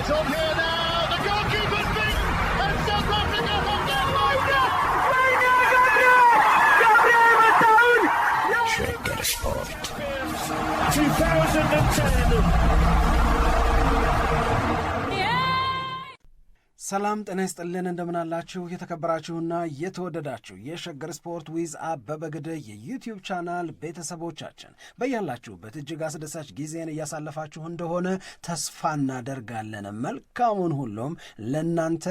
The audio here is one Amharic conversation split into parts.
It's on here now. The goalkeeper's beaten, and South Africa will get Gabriel Shagger Sport 2010. ሰላም ጤና ይስጥልን እንደምናላችሁ የተከበራችሁና የተወደዳችሁ የሸገር ስፖርት ዊዝ አበበ ግደይ የዩቲዩብ ቻናል ቤተሰቦቻችን በያላችሁበት እጅግ አስደሳች ጊዜን እያሳለፋችሁ እንደሆነ ተስፋ እናደርጋለን። መልካሙን ሁሉም ለናንተ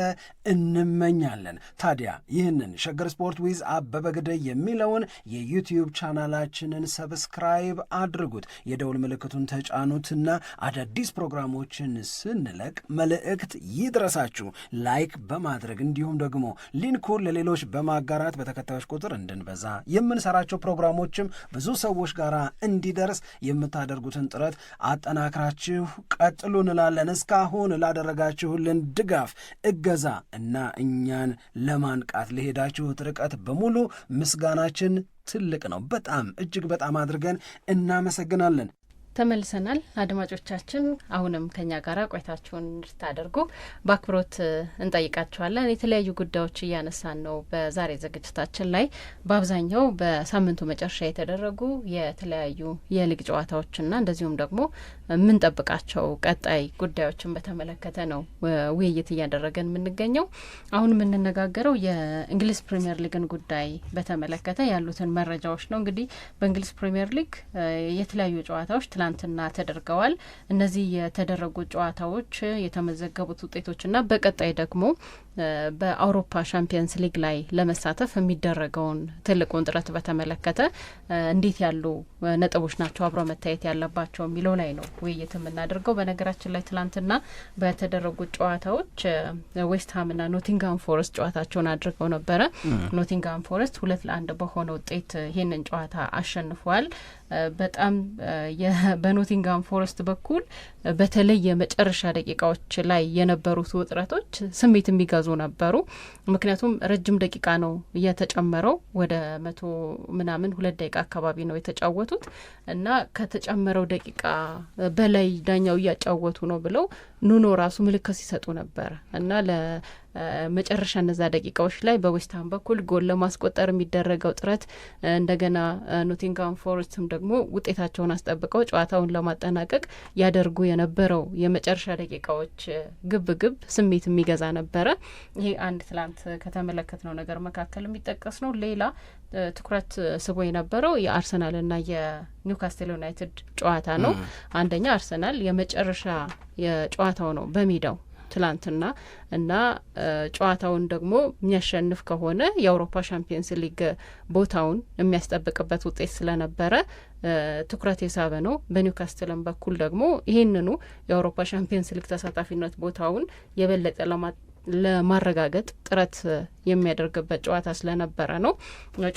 እንመኛለን። ታዲያ ይህንን ሸገር ስፖርት ዊዝ አበበ ግደይ የሚለውን የዩቲዩብ ቻናላችንን ሰብስክራይብ አድርጉት፣ የደውል ምልክቱን ተጫኑትና አዳዲስ ፕሮግራሞችን ስንለቅ መልእክት ይድረሳችሁ። ላይክ በማድረግ እንዲሁም ደግሞ ሊንኩን ለሌሎች በማጋራት በተከታዮች ቁጥር እንድንበዛ የምንሰራቸው ፕሮግራሞችም ብዙ ሰዎች ጋር እንዲደርስ የምታደርጉትን ጥረት አጠናክራችሁ ቀጥሉ እንላለን። እስካሁን ላደረጋችሁልን ድጋፍ፣ እገዛ እና እኛን ለማንቃት ለሄዳችሁት ርቀት በሙሉ ምስጋናችን ትልቅ ነው። በጣም እጅግ በጣም አድርገን እናመሰግናለን። ተመልሰናል። አድማጮቻችን አሁንም ከኛ ጋር ቆይታችሁን እንድታደርጉ በአክብሮት እንጠይቃችኋለን። የተለያዩ ጉዳዮች እያነሳን ነው በዛሬ ዝግጅታችን ላይ። በአብዛኛው በሳምንቱ መጨረሻ የተደረጉ የተለያዩ የሊግ ጨዋታዎችና እንደዚሁም ደግሞ የምንጠብቃቸው ቀጣይ ጉዳዮችን በተመለከተ ነው ውይይት እያደረገን የምንገኘው። አሁን የምንነጋገረው የእንግሊዝ ፕሪሚየር ሊግን ጉዳይ በተመለከተ ያሉትን መረጃዎች ነው። እንግዲህ በእንግሊዝ ፕሪሚየር ሊግ የተለያዩ ጨዋታዎች ትላንትና ተደርገዋል። እነዚህ የተደረጉት ጨዋታዎች የተመዘገቡት ውጤቶችና በቀጣይ ደግሞ በአውሮፓ ሻምፒየንስ ሊግ ላይ ለመሳተፍ የሚደረገውን ትልቁን ጥረት በተመለከተ እንዴት ያሉ ነጥቦች ናቸው አብሮ መታየት ያለባቸው የሚለው ላይ ነው ውይይት የምናደርገው። በነገራችን ላይ ትላንትና በተደረጉት ጨዋታዎች ዌስትሃምና ኖቲንግሃም ፎረስት ጨዋታቸውን አድርገው ነበረ። ኖቲንግሃም ፎረስት 2-1 በሆነ ውጤት ይህንን ጨዋታ አሸንፏል። በጣም በኖቲንግሃም ፎረስት በኩል በተለይ የመጨረሻ ደቂቃዎች ላይ የነበሩት ውጥረቶች ስሜት የሚገዙ ነበሩ። ምክንያቱም ረጅም ደቂቃ ነው የተጨመረው፣ ወደ 2 ደቂቃ አካባቢ ነው የተጫወቱት እና ከተጨመረው ደቂቃ በላይ ዳኛው እያጫወቱ ነው ብለው ኑኖ ራሱ ምልክት ሲሰጡ ነበር እና ለመጨረሻ እነዛ ደቂቃዎች ላይ በዌስትሃም በኩል ጎል ለማስቆጠር የሚደረገው ጥረት እንደገና ኖቲንግሃም ፎረስትም ደግሞ ውጤታቸውን አስጠብቀው ጨዋታውን ለማጠናቀቅ ያደርጉ የነበረው የመጨረሻ ደቂቃዎች ግብ ስሜት የሚገዛ ነበረ። ይሄ አንድ ትላንት ከተመለከትነው ነገር መካከል የሚጠቀስ ነው። ሌላ ትኩረት ስቦ የነበረው የአርሰናልና የኒውካስትል ዩናይትድ ጨዋታ ነው። አንደኛ አርሰናል የመጨረሻ የጨዋታው ነው በሜዳው ትላንትና እና ጨዋታውን ደግሞ የሚያሸንፍ ከሆነ የአውሮፓ ሻምፒየንስ ሊግ ቦታውን የሚያስጠብቅበት ውጤት ስለነበረ ትኩረት የሳበ ነው። በኒውካስትልም በኩል ደግሞ ይህንኑ የአውሮፓ ሻምፒየንስ ሊግ ተሳታፊነት ቦታውን የበለጠ ለማረጋገጥ ጥረት የሚያደርግበት ጨዋታ ስለነበረ ነው።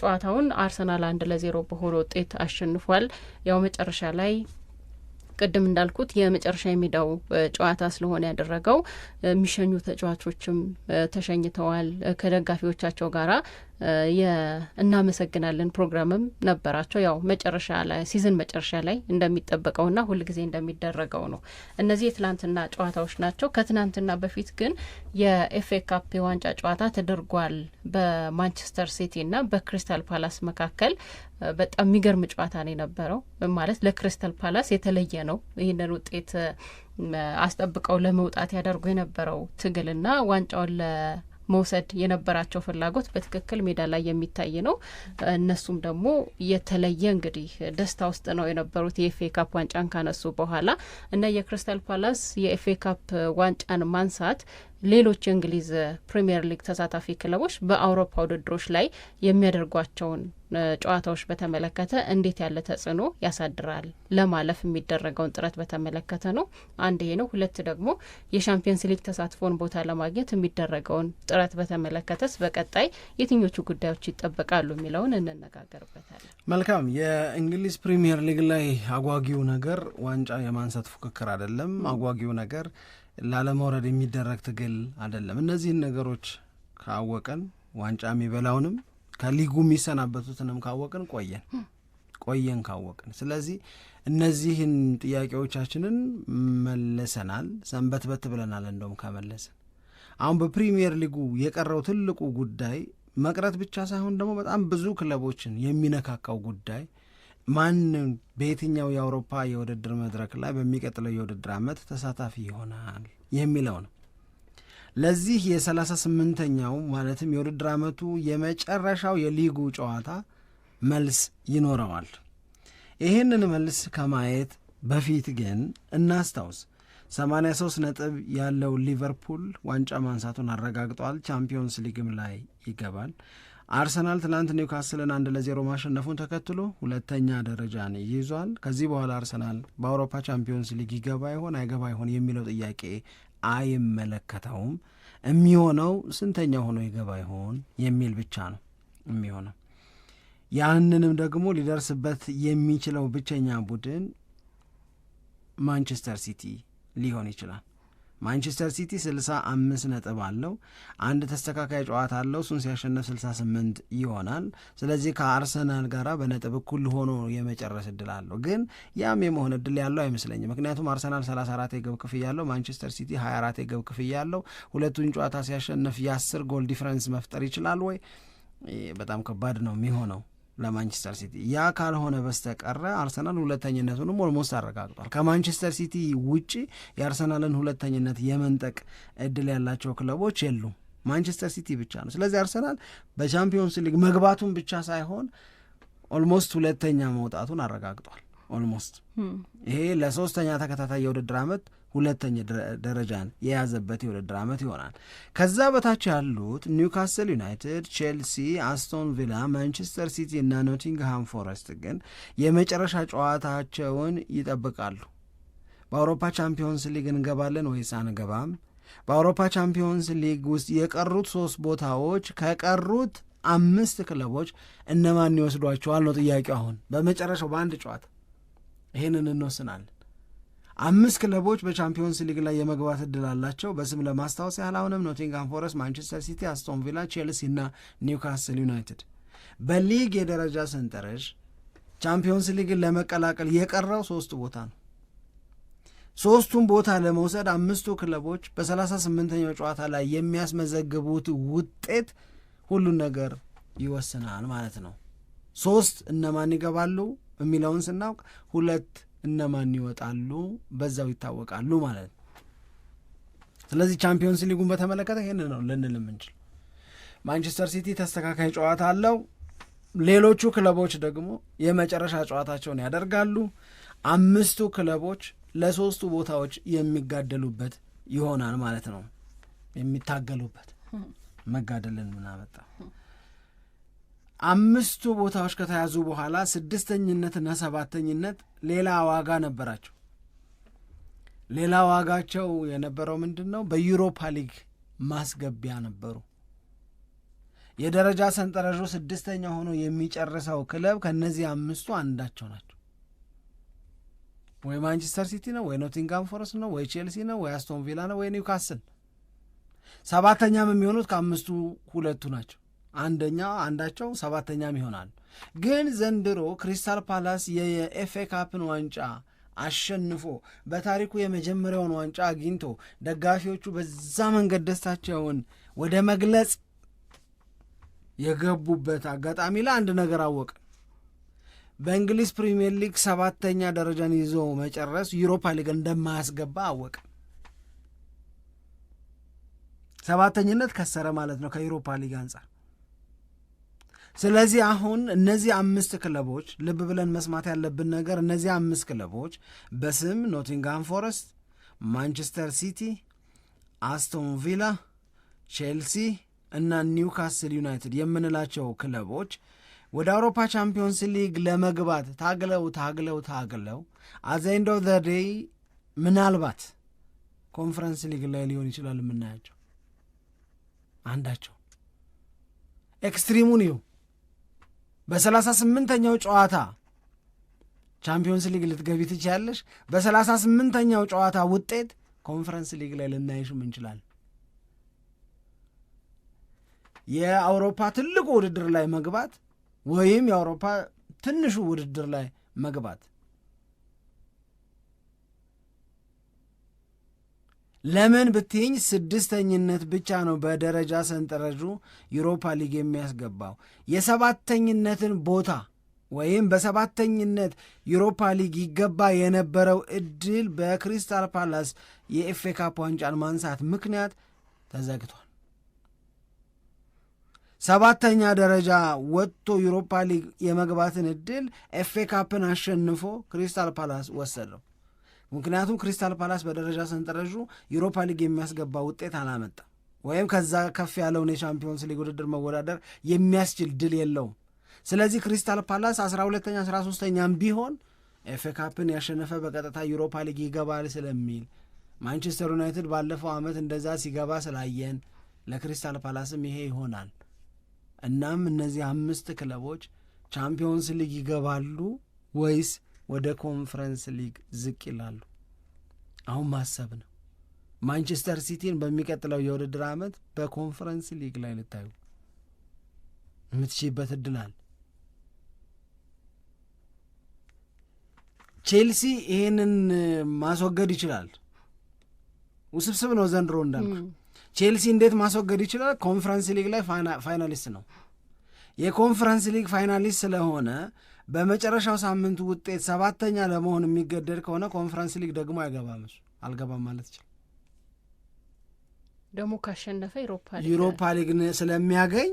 ጨዋታውን አርሰናል 1-0 በሆነ ውጤት አሸንፏል። ያው መጨረሻ ላይ ቅድም እንዳልኩት የመጨረሻ የሜዳው ጨዋታ ስለሆነ ያደረገው የሚሸኙ ተጫዋቾችም ተሸኝተዋል። ከደጋፊዎቻቸው ጋራ እናመሰግናለን ፕሮግራምም ነበራቸው። ያው መጨረሻ ላይ ሲዝን መጨረሻ ላይ እንደሚጠበቀውና ሁልጊዜ እንደሚደረገው ነው። እነዚህ የትላንትና ጨዋታዎች ናቸው። ከትናንትና በፊት ግን የኤፍኤ ካፕ የዋንጫ ጨዋታ ተደርጓል በማንቸስተር ሲቲና በክሪስታል ፓላስ መካከል። በጣም የሚገርም ጨዋታ ነው የነበረው። ማለት ለክሪስታል ፓላስ የተለየ ነው። ይህንን ውጤት አስጠብቀው ለመውጣት ያደርጉ የነበረው ትግልና ዋንጫውን መውሰድ የነበራቸው ፍላጎት በትክክል ሜዳ ላይ የሚታይ ነው። እነሱም ደግሞ የተለየ እንግዲህ ደስታ ውስጥ ነው የነበሩት የኤፍኤ ካፕ ዋንጫን ካነሱ በኋላ እና የክሪስታል ፓላስ የኤፍኤ ካፕ ዋንጫን ማንሳት ሌሎች የእንግሊዝ ፕሪሚየር ሊግ ተሳታፊ ክለቦች በአውሮፓ ውድድሮች ላይ የሚያደርጓቸውን ጨዋታዎች በተመለከተ እንዴት ያለ ተጽዕኖ ያሳድራል ለማለፍ የሚደረገውን ጥረት በተመለከተ ነው። አንድ ይሄ ነው። ሁለት ደግሞ የሻምፒየንስ ሊግ ተሳትፎን ቦታ ለማግኘት የሚደረገውን ጥረት በተመለከተስ በቀጣይ የትኞቹ ጉዳዮች ይጠበቃሉ የሚለውን እንነጋገርበታለን። መልካም። የእንግሊዝ ፕሪሚየር ሊግ ላይ አጓጊው ነገር ዋንጫ የማንሳት ፉክክር አይደለም። አጓጊው ነገር ላለመውረድ የሚደረግ ትግል አይደለም። እነዚህን ነገሮች ካወቀን ዋንጫ የሚበላውንም ከሊጉ የሚሰናበቱትንም ካወቅን ቆየን ካወቅን። ስለዚህ እነዚህን ጥያቄዎቻችንን መለሰናል፣ ሰንበትበት ብለናል። እንደውም ከመለስን አሁን በፕሪሚየር ሊጉ የቀረው ትልቁ ጉዳይ መቅረት ብቻ ሳይሆን ደግሞ በጣም ብዙ ክለቦችን የሚነካካው ጉዳይ ማን በየትኛው የአውሮፓ የውድድር መድረክ ላይ በሚቀጥለው የውድድር ዓመት ተሳታፊ ይሆናል የሚለው ነው። ለዚህ የ38ኛው ማለትም የውድድር ዓመቱ የመጨረሻው የሊጉ ጨዋታ መልስ ይኖረዋል። ይህንን መልስ ከማየት በፊት ግን እናስታውስ 83 ነጥብ ያለው ሊቨርፑል ዋንጫ ማንሳቱን አረጋግጧል። ቻምፒዮንስ ሊግም ላይ ይገባል። አርሰናል ትናንት ኒውካስልን 1-0 ማሸነፉን ተከትሎ ሁለተኛ ደረጃን ይዟል። ከዚህ በኋላ አርሰናል በአውሮፓ ቻምፒዮንስ ሊግ ይገባ ይሆን አይገባ ይሆን የሚለው ጥያቄ አይመለከተውም። የሚሆነው ስንተኛ ሆኖ ይገባ ይሆን የሚል ብቻ ነው የሚሆነው። ያንንም ደግሞ ሊደርስበት የሚችለው ብቸኛ ቡድን ማንቸስተር ሲቲ ሊሆን ይችላል። ማንቸስተር ሲቲ 65 ነጥብ አለው። አንድ ተስተካካይ ጨዋታ አለው። እሱን ሲያሸነፍ 68 ይሆናል። ስለዚህ ከአርሰናል ጋር በነጥብ እኩል ሆኖ የመጨረስ እድል አለው። ግን ያም የመሆን እድል ያለው አይመስለኝም። ምክንያቱም አርሰናል 34 የግብ ክፍያ ያለው፣ ማንቸስተር ሲቲ 24 የግብ ክፍያ ያለው። ሁለቱን ጨዋታ ሲያሸነፍ የ10 ጎል ዲፍረንስ መፍጠር ይችላል ወይ? በጣም ከባድ ነው የሚሆነው ለማንቸስተር ሲቲ። ያ ካልሆነ በስተቀረ አርሰናል ሁለተኝነቱንም ኦልሞስት አረጋግጧል። ከማንቸስተር ሲቲ ውጪ የአርሰናልን ሁለተኝነት የመንጠቅ እድል ያላቸው ክለቦች የሉም፣ ማንቸስተር ሲቲ ብቻ ነው። ስለዚህ አርሰናል በቻምፒዮንስ ሊግ መግባቱን ብቻ ሳይሆን ኦልሞስት ሁለተኛ መውጣቱን አረጋግጧል። ኦልሞስት ይሄ ለሶስተኛ ተከታታይ የውድድር ዓመት ሁለተኛ ደረጃን የያዘበት የውድድር ዓመት ይሆናል። ከዛ በታች ያሉት ኒውካስል ዩናይትድ፣ ቼልሲ፣ አስቶን ቪላ፣ ማንቸስተር ሲቲ እና ኖቲንግሃም ፎረስት ግን የመጨረሻ ጨዋታቸውን ይጠብቃሉ። በአውሮፓ ቻምፒዮንስ ሊግ እንገባለን ወይስ አንገባም? በአውሮፓ ቻምፒዮንስ ሊግ ውስጥ የቀሩት 3 ቦታዎች ከቀሩት 5 ክለቦች እነማን ይወስዷቸዋል ነው ጥያቄው። አሁን በመጨረሻው በአንድ ጨዋታ ይህንን እንወስናለን። 5 ክለቦች በቻምፒዮንስ ሊግ ላይ የመግባት እድል አላቸው። በስም ለማስታወስ ያህል አሁንም ኖቲንግሃም ፎረስት፣ ማንቸስተር ሲቲ፣ አስቶን ቪላ፣ ቼልሲ እና ኒውካስል ዩናይትድ። በሊግ የደረጃ ሰንጠረዥ ቻምፒዮንስ ሊግን ለመቀላቀል የቀረው 3 ቦታ ነው። 3ቱን ቦታ ለመውሰድ 5ቱ ክለቦች በ38ኛው ጨዋታ ላይ የሚያስመዘግቡት ውጤት ሁሉን ነገር ይወስናል ማለት ነው። 3 እነማን ይገባሉ የሚለውን ስናውቅ 2 እነማን ይወጣሉ በዛው ይታወቃሉ ማለት ነው። ስለዚህ ቻምፒዮንስ ሊጉን በተመለከተ ይህን ነው ልንል የምንችል። ማንቸስተር ሲቲ ተስተካካይ ጨዋታ አለው። ሌሎቹ ክለቦች ደግሞ የመጨረሻ ጨዋታቸውን ያደርጋሉ። 5ቱ ክለቦች ለ3ቱ ቦታዎች የሚጋደሉበት ይሆናል ማለት ነው። የሚታገሉበት መጋደልን ምናመጣ 5ቱ ቦታዎች ከተያዙ በኋላ 6ኝነትና 7ኝነት ሌላ ዋጋ ነበራቸው። ሌላ ዋጋቸው የነበረው ምንድን ነው? በዩሮፓ ሊግ ማስገቢያ ነበሩ። የደረጃ ሰንጠረዡ 6ኛ ሆኖ የሚጨርሰው ክለብ ከነዚህ 5ቱ አንዳቸው ናቸው። ወይ ማንቸስተር ሲቲ ነው፣ ወይ ኖቲንግሃም ፎረስት ነው፣ ወይ ቼልሲ ነው፣ ወይ አስቶን ቪላ ነው፣ ወይ ኒውካስል። 7ኛም የሚሆኑት ከ5ቱ 2ቱ ናቸው። አንዳቸው 7ኛም ይሆናሉ። ግን ዘንድሮ ክሪስታል ፓላስ የኤፍኤ ካፕን ዋንጫ አሸንፎ በታሪኩ የመጀመሪያውን ዋንጫ አግኝቶ ደጋፊዎቹ በዛ መንገድ ደስታቸውን ወደ መግለጽ የገቡበት አጋጣሚ ላይ አንድ ነገር አወቀ። በእንግሊዝ ፕሪሚየር ሊግ 7ኛ ደረጃን ይዞ መጨረስ ዩሮፓ ሊግ እንደማያስገባ አወቀ። 7ኝነት ከሰረ ማለት ነው ከዩሮፓ ሊግ አንጻር። ስለዚህ አሁን እነዚህ 5 ክለቦች ልብ ብለን መስማት ያለብን ነገር እነዚህ 5 ክለቦች በስም ኖቲንግሃም ፎረስት፣ ማንቸስተር ሲቲ፣ አስቶን ቪላ፣ ቼልሲ እና ኒውካስል ዩናይትድ የምንላቸው ክለቦች ወደ አውሮፓ ቻምፒዮንስ ሊግ ለመግባት ታግለው አት ዘ ኤንድ ኦፍ ዘ ዴይ ምናልባት ኮንፈረንስ ሊግ ላይ ሊሆን ይችላል የምናያቸው አንዳቸው ኤክስትሪሙን ይሁ በ38ኛው ጨዋታ ቻምፒዮንስ ሊግ ልትገቢ ትችያለሽ። በ38ኛው ጨዋታ ውጤት ኮንፈረንስ ሊግ ላይ ልናይሽም እንችላለን። የአውሮፓ ትልቁ ውድድር ላይ መግባት ወይም የአውሮፓ ትንሹ ውድድር ላይ መግባት። ለምን ብትይኝ 6ኝነት ብቻ ነው በደረጃ ሰንጠረዡ ዩሮፓ ሊግ የሚያስገባው። የ7ኝነትን ቦታ ወይም በ7ኝነት ዩሮፓ ሊግ ይገባ የነበረው እድል በክሪስታል ፓላስ የኤፍኤ ካፕ ዋንጫን ማንሳት ምክንያት ተዘግቷል። 7ኛ ደረጃ ወጥቶ ዩሮፓ ሊግ የመግባትን እድል ኤፍኤ ካፕን አሸንፎ ክሪስታል ፓላስ ወሰደው። ምክንያቱም ክሪስታል ፓላስ በደረጃ ሰንጠረዡ ዩሮፓ ሊግ የሚያስገባ ውጤት አላመጣም፣ ወይም ከዛ ከፍ ያለውን የቻምፒዮንስ ሊግ ውድድር መወዳደር የሚያስችል ድል የለውም። ስለዚህ ክሪስታል ፓላስ 12ኛ 13ኛም ቢሆን ኤፍኤ ካፕን ያሸነፈ በቀጥታ ዩሮፓ ሊግ ይገባል ስለሚል ማንቸስተር ዩናይትድ ባለፈው ዓመት እንደዛ ሲገባ ስላየን ለክሪስታል ፓላስም ይሄ ይሆናል። እናም እነዚህ 5 ክለቦች ቻምፒዮንስ ሊግ ይገባሉ ወይስ ወደ ኮንፈረንስ ሊግ ዝቅ ይላሉ? አሁን ማሰብ ነው። ማንቸስተር ሲቲን በሚቀጥለው የውድድር ዓመት በኮንፈረንስ ሊግ ላይ ልታዩ የምትችይበት እድል አለ። ቼልሲ ይሄንን ማስወገድ ይችላል። ውስብስብ ነው ዘንድሮ እንዳልኩ። ቼልሲ እንዴት ማስወገድ ይችላል? ኮንፈረንስ ሊግ ላይ ፋይናሊስት ነው። የኮንፈረንስ ሊግ ፋይናሊስት ስለሆነ በመጨረሻው ሳምንት ውጤት 7ኛ ለመሆን የሚገደድ ከሆነ ኮንፈረንስ ሊግ ደግሞ አይገባም። እሱ አልገባም ማለት ይችላል። ደግሞ ካሸነፈ ዩሮፓ ሊግ ስለሚያገኝ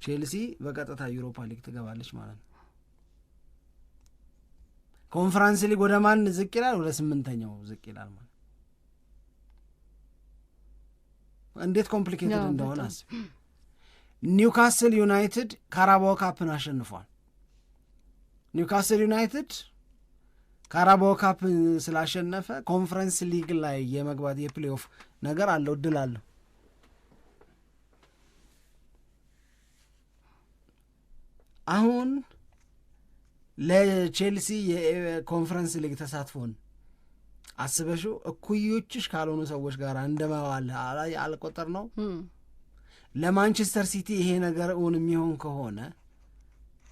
ቼልሲ በቀጥታ ዩሮፓ ሊግ ትገባለች ማለት ነው። ኮንፈረንስ ሊግ ወደ ማን ዝቅ ይላል? ወደ 8ኛው ዝቅ ይላል ማለት። እንዴት ኮምፕሊኬትድ እንደሆነ አስብ። ኒውካስል ዩናይትድ ካራባኦ ካፕን አሸንፏል። ኒውካስል ዩናይትድ ካራባኦ ካፕን ስላሸነፈ ኮንፈረንስ ሊግ ላይ የመግባት የፕሌይኦፍ ነገር አለው፣ እድል አለው። አሁን ለቼልሲ የኮንፈረንስ ሊግ ተሳትፎን አስበሽው እኩዮችሽ ካልሆኑ ሰዎች ጋር እንደማዋል አልቆጠር ነው። ለማንቸስተር ሲቲ ይሄ ነገር እውን የሚሆን ከሆነ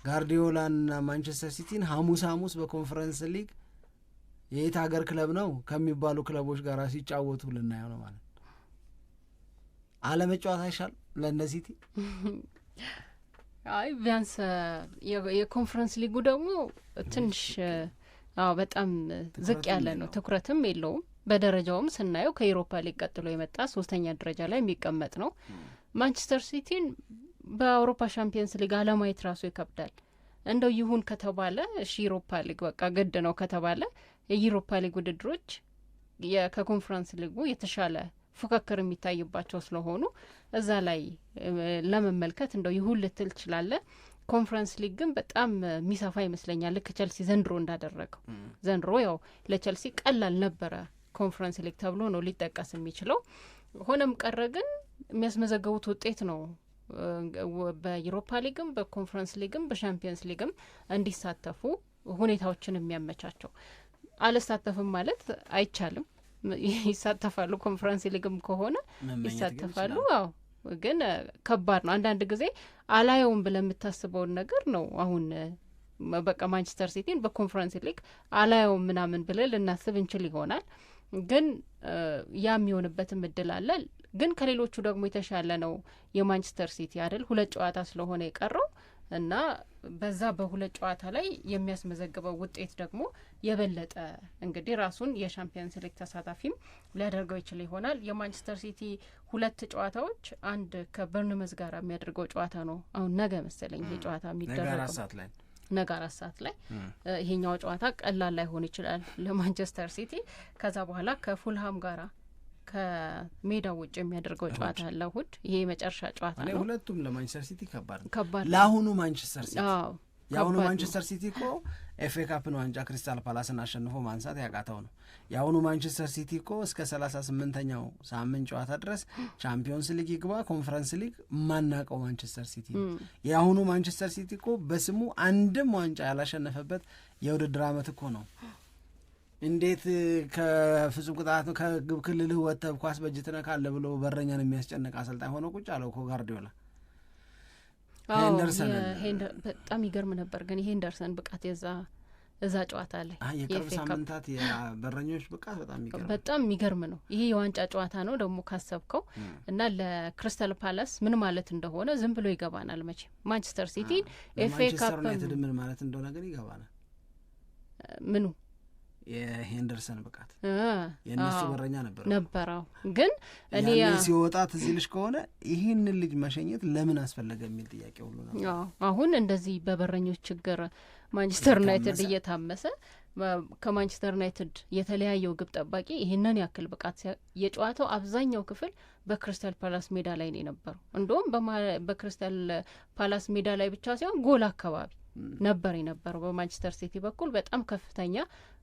ጋርዲዮላና ማንቸስተር ሲቲን ሐሙስ በኮንፈረንስ ሊግ የየት ሀገር ክለብ ነው ከሚባሉ ክለቦች ጋር ሲጫወቱ ልናየው ነው ማለት። አለመጫወት አይሻል ለእነ ሲቲ? አይ ቢያንስ የኮንፈረንስ ሊጉ ደግሞ ትንሽ በጣም ዝቅ ያለ ነው፣ ትኩረትም የለውም። በደረጃውም ስናየው ከዩሮፓ ሊግ ቀጥሎ የመጣ 3ኛ ደረጃ ላይ የሚቀመጥ ነው። ማንቸስተር ሲቲን በአውሮፓ ሻምፒየንስ ሊግ አለማየት ራሱ ይከብዳል። እንደው ይሁን ከተባለ እሺ ዩሮፓ ሊግ በቃ ግድ ነው ከተባለ የዩሮፓ ሊግ ውድድሮች ከኮንፈረንስ ሊጉ የተሻለ ፉክክር የሚታይባቸው ስለሆኑ እዛ ላይ ለመመልከት እንደው ይሁን ልትል ትችላለ። ኮንፈረንስ ሊግ ግን በጣም የሚሰፋ ይመስለኛል፣ ልክ ቸልሲ ዘንድሮ እንዳደረገው። ዘንድሮ ያው ለቸልሲ ቀላል ነበረ ኮንፈረንስ ሊግ ተብሎ ነው ሊጠቀስ የሚችለው። ሆነም ቀረ ግን የሚያስመዘገቡት ውጤት ነው በዩሮፓ ሊግም በኮንፈረንስ ሊግም በሻምፒየንስ ሊግም እንዲሳተፉ ሁኔታዎችን የሚያመቻቸው። አልሳተፍም ማለት አይቻልም፣ ይሳተፋሉ። ኮንፈረንስ ሊግም ከሆነ ይሳተፋሉ። አዎ ግን ከባድ ነው። አንዳንድ ጊዜ አላየውም ብለህ የምታስበውን ነገር ነው። አሁን በቃ ማንቸስተር ሲቲን በኮንፈረንስ ሊግ አላየውም ምናምን ብለህ ልናስብ እንችል ይሆናል፣ ግን ያ የሚሆንበትም እድል አለ። ግን ከሌሎቹ ደግሞ የተሻለ ነው የማንቸስተር ሲቲ አይደል? 2 ጨዋታ ስለሆነ የቀረው እና በዛ በ2 ጨዋታ ላይ የሚያስመዘግበው ውጤት ደግሞ የበለጠ እንግዲህ ራሱን የሻምፒየንስ ሊግ ተሳታፊም ሊያደርገው ይችል ይሆናል። የማንቸስተር ሲቲ 2 ጨዋታዎች፣ አንድ ከበርንመዝ ጋር የሚያደርገው ጨዋታ ነው አሁን ነገ መሰለኝ ይሄ ጨዋታ የሚደረገው ነገ 4 ሰዓት ላይ። ይሄኛው ጨዋታ ቀላል ላይሆን ይችላል ለማንቸስተር ሲቲ። ከዛ በኋላ ከፉልሃም ጋራ ከሜዳው ውጭ የሚያደርገው ጨዋታ አለ እሁድ። ይሄ የመጨረሻ ጨዋታ ነው። ሁለቱም ለማንቸስተር ሲቲ ከባድ ነው ለአሁኑ ማንቸስተር ሲቲ። የአሁኑ ማንቸስተር ሲቲ እኮ ኤፍኤ ካፕን ዋንጫ ክሪስታል ፓላስን አሸንፎ ማንሳት ያቃተው ነው። የአሁኑ ማንቸስተር ሲቲ እኮ እስከ 38ኛው ሳምንት ጨዋታ ድረስ ቻምፒዮንስ ሊግ ይግባ ኮንፈረንስ ሊግ ማናቀው ማንቸስተር ሲቲ ነው። የአሁኑ ማንቸስተር ሲቲ እኮ በስሙ አንድም ዋንጫ ያላሸነፈበት የውድድር ዓመት እኮ ነው። እንዴት ከፍጹም ቅጣት ከግብ ክልልህ ወጥተህ ኳስ በእጅ ትነካለህ ብሎ በረኛን የሚያስጨንቅ አሰልጣኝ ሆኖ ቁጭ አለው እኮ ጋርዲዮላ። ሄንደርሰን በጣም ይገርም ነበር። ግን የሄንደርሰን ብቃት እዛ ጨዋታ ላይ የቅርብ ሳምንታት የበረኞች ብቃት በጣም የሚገርም ነው። ይሄ የዋንጫ ጨዋታ ነው ደግሞ ካሰብከው እና ለክሪስታል ፓላስ ምን ማለት እንደሆነ ዝም ብሎ ይገባናል። መቼም ማንቸስተር ሲቲ ኤፍኤ ካፕ ምን ማለት እንደሆነ ግን ይገባናል። ምኑ የሄንደርሰን ብቃት የእነሱ በረኛ ነበረው። ግን እኔ ሲወጣ ትዝ ይልሽ ከሆነ ይህንን ልጅ መሸኘት ለምን አስፈለገ የሚል ጥያቄ ሁሉ ነበር። አሁን እንደዚህ በበረኞች ችግር ማንቸስተር ዩናይትድ እየታመሰ ከማንቸስተር ዩናይትድ የተለያየው ግብ ጠባቂ ይህንን ያክል ብቃት የጨዋታው አብዛኛው ክፍል በክሪስታል ፓላስ ሜዳ ላይ ነው የነበረው። እንደውም በክሪስታል ፓላስ ሜዳ ላይ ብቻ ሳይሆን ጎል አካባቢ ነበር የነበረው። በማንቸስተር ሲቲ በኩል በጣም ከፍተኛ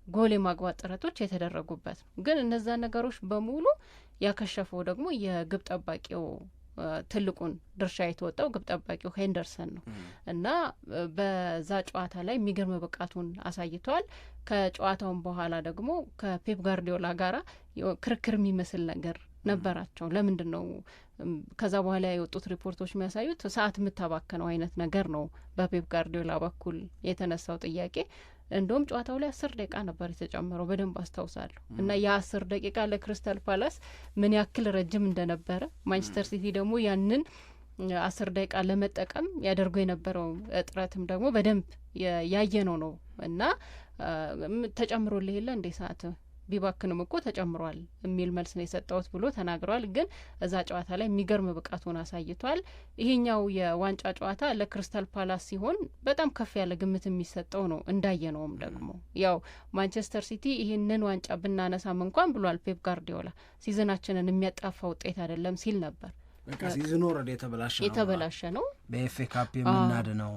ጎል የማግባት ጥረቶች የተደረጉበት ነው። ግን እነዛ ነገሮች በሙሉ ያከሸፈው ደግሞ የግብ ጠባቂው ትልቁን ድርሻ የተወጣው ግብ ጠባቂው ሄንደርሰን ነው እና በዛ ጨዋታ ላይ የሚገርም ብቃቱን አሳይቷል። ከጨዋታውን በኋላ ደግሞ ከፔፕ ጋርዲዮላ ጋራ ክርክር የሚመስል ነገር ነበራቸው። ለምንድን ነው ከዛ በኋላ የወጡት ሪፖርቶች የሚያሳዩት ሰዓት የምታባከነው አይነት ነገር ነው በፔፕ ጋርዲዮላ በኩል የተነሳው ጥያቄ። እንደውም ጨዋታው ላይ 10 ደቂቃ ነበር የተጨመረው በደንብ አስታውሳለሁ። እና የ10 ደቂቃ ለክሪስታል ፓላስ ምን ያክል ረጅም እንደነበረ ማንቸስተር ሲቲ ደግሞ ያንን 10 ደቂቃ ለመጠቀም ያደርጉ የነበረው ጥረትም ደግሞ በደንብ ያየነው ነው። እና ተጨምሮልህ የለ እንዴ ሰዓት ቢባክንም እኮ ተጨምሯል የሚል መልስ ነው የሰጠውት ብሎ ተናግረዋል። ግን እዛ ጨዋታ ላይ የሚገርም ብቃቱን አሳይቷል። ይሄኛው የዋንጫ ጨዋታ ለክሪስታል ፓላስ ሲሆን በጣም ከፍ ያለ ግምት የሚሰጠው ነው። እንዳየነውም ደግሞ ያው ማንቸስተር ሲቲ ይህንን ዋንጫ ብናነሳም እንኳን ብሏል ፔፕ ጋርዲዮላ ሲዝናችንን የሚያጣፋ ውጤት አይደለም ሲል ነበር። በቃ ሲዝኑ ኦልሬዲ የተበላሸ ነው በኤፍኤ ካፕ የምናድነው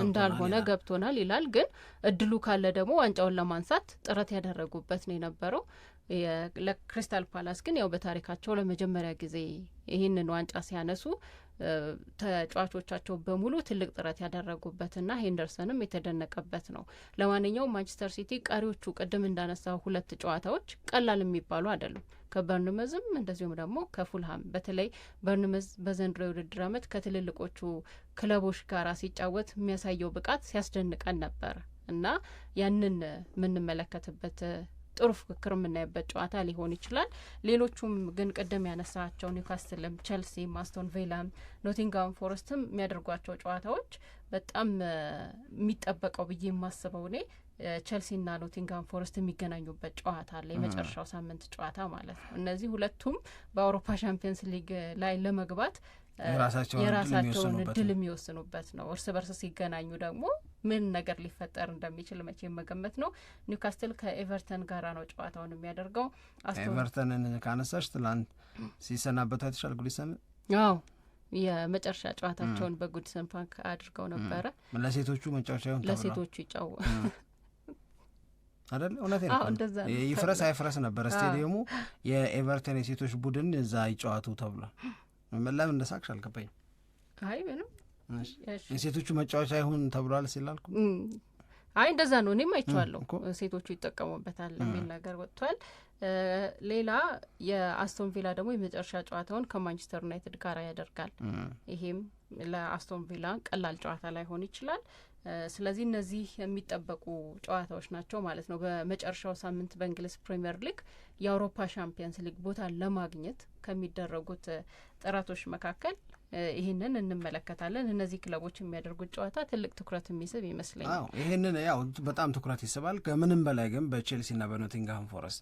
እንዳልሆነ ገብቶናል ይላል። ግን እድሉ ካለ ደግሞ ዋንጫውን ለማንሳት ጥረት ያደረጉበት ነው የነበረው። ለክሪስታል ፓላስ ግን ያው በታሪካቸው ለመጀመሪያ ጊዜ ይህንን ዋንጫ ሲያነሱ ተጫዋቾቻቸው በሙሉ ትልቅ ጥረት ያደረጉበትና ሄንደርሰንም የተደነቀበት ነው። ለማንኛውም ማንቸስተር ሲቲ ቀሪዎቹ ቅድም እንዳነሳው 2 ጨዋታዎች ቀላል የሚባሉ አይደሉም። ከበርንመዝም እንደዚሁም ደግሞ ከፉልሃም። በተለይ በርንመዝ በዘንድሮ የውድድር ዓመት ከትልልቆቹ ክለቦች ጋር ሲጫወት የሚያሳየው ብቃት ሲያስደንቀን ነበረ እና ያንን የምንመለከትበት ጥሩ ፍክክር የምናይበት ጨዋታ ሊሆን ይችላል። ሌሎቹም ግን ቅድም ያነሳቸው ኒውካስትልም፣ ቸልሲም፣ አስቶን ቪላም፣ ኖቲንጋም ፎረስትም የሚያደርጓቸው ጨዋታዎች በጣም የሚጠበቀው ብዬ የማስበው እኔ ቸልሲና ኖቲንጋም ፎረስት የሚገናኙበት ጨዋታ አለ፣ የመጨረሻው ሳምንት ጨዋታ ማለት ነው። እነዚህ ሁለቱም በአውሮፓ ቻምፒየንስ ሊግ ላይ ለመግባት የራሳቸውን እድል የሚወስኑበት ነው። እርስ በርስ ሲገናኙ ደግሞ ምን ነገር ሊፈጠር እንደሚችል መቼም መገመት ነው። ኒውካስትል ከኤቨርተን ጋራ ነው ጨዋታውን የሚያደርገው። ኤቨርተንን ካነሳሽ ትላንት ሲሰናበቱ አይተሻል። ጉዲሰን የመጨረሻ ጨዋታቸውን በጉዲሰን ፓርክ አድርገው ነበረ። ለሴቶቹ መጫወቻ ይሆን ለሴቶቹ ይጫው አይደል? እውነቴን ነው። ይፍረስ አይፍረስ ነበር ስቴዲየሙ። የኤቨርተን የሴቶች ቡድን እዛ ይጫወቱ ተብሏል። ለምን እንደሳቅሽ አልገባኝም። አይ ምንም የሴቶቹ መጫወቻ ይሁን ተብሏል ሲላልኩ አይ እንደዛ ነው። እኔም አይቼዋለሁ ሴቶቹ ይጠቀሙበታል የሚል ነገር ወጥቷል። ሌላ የአስቶን ቪላ ደግሞ የመጨረሻ ጨዋታውን ከማንቸስተር ዩናይትድ ጋር ያደርጋል። ይሄም ለአስቶን ቪላ ቀላል ጨዋታ ላይሆን ይችላል። ስለዚህ እነዚህ የሚጠበቁ ጨዋታዎች ናቸው ማለት ነው። በመጨረሻው ሳምንት በእንግሊዝ ፕሪሚየር ሊግ የአውሮፓ ሻምፒየንስ ሊግ ቦታ ለማግኘት ከሚደረጉት ጥረቶች መካከል ይህንን እንመለከታለን። እነዚህ ክለቦች የሚያደርጉት ጨዋታ ትልቅ ትኩረት የሚስብ ይመስለኛል። ይህንን ያው በጣም ትኩረት ይስባል። ከምንም በላይ ግን በቼልሲና በኖቲንግሃም ፎረስት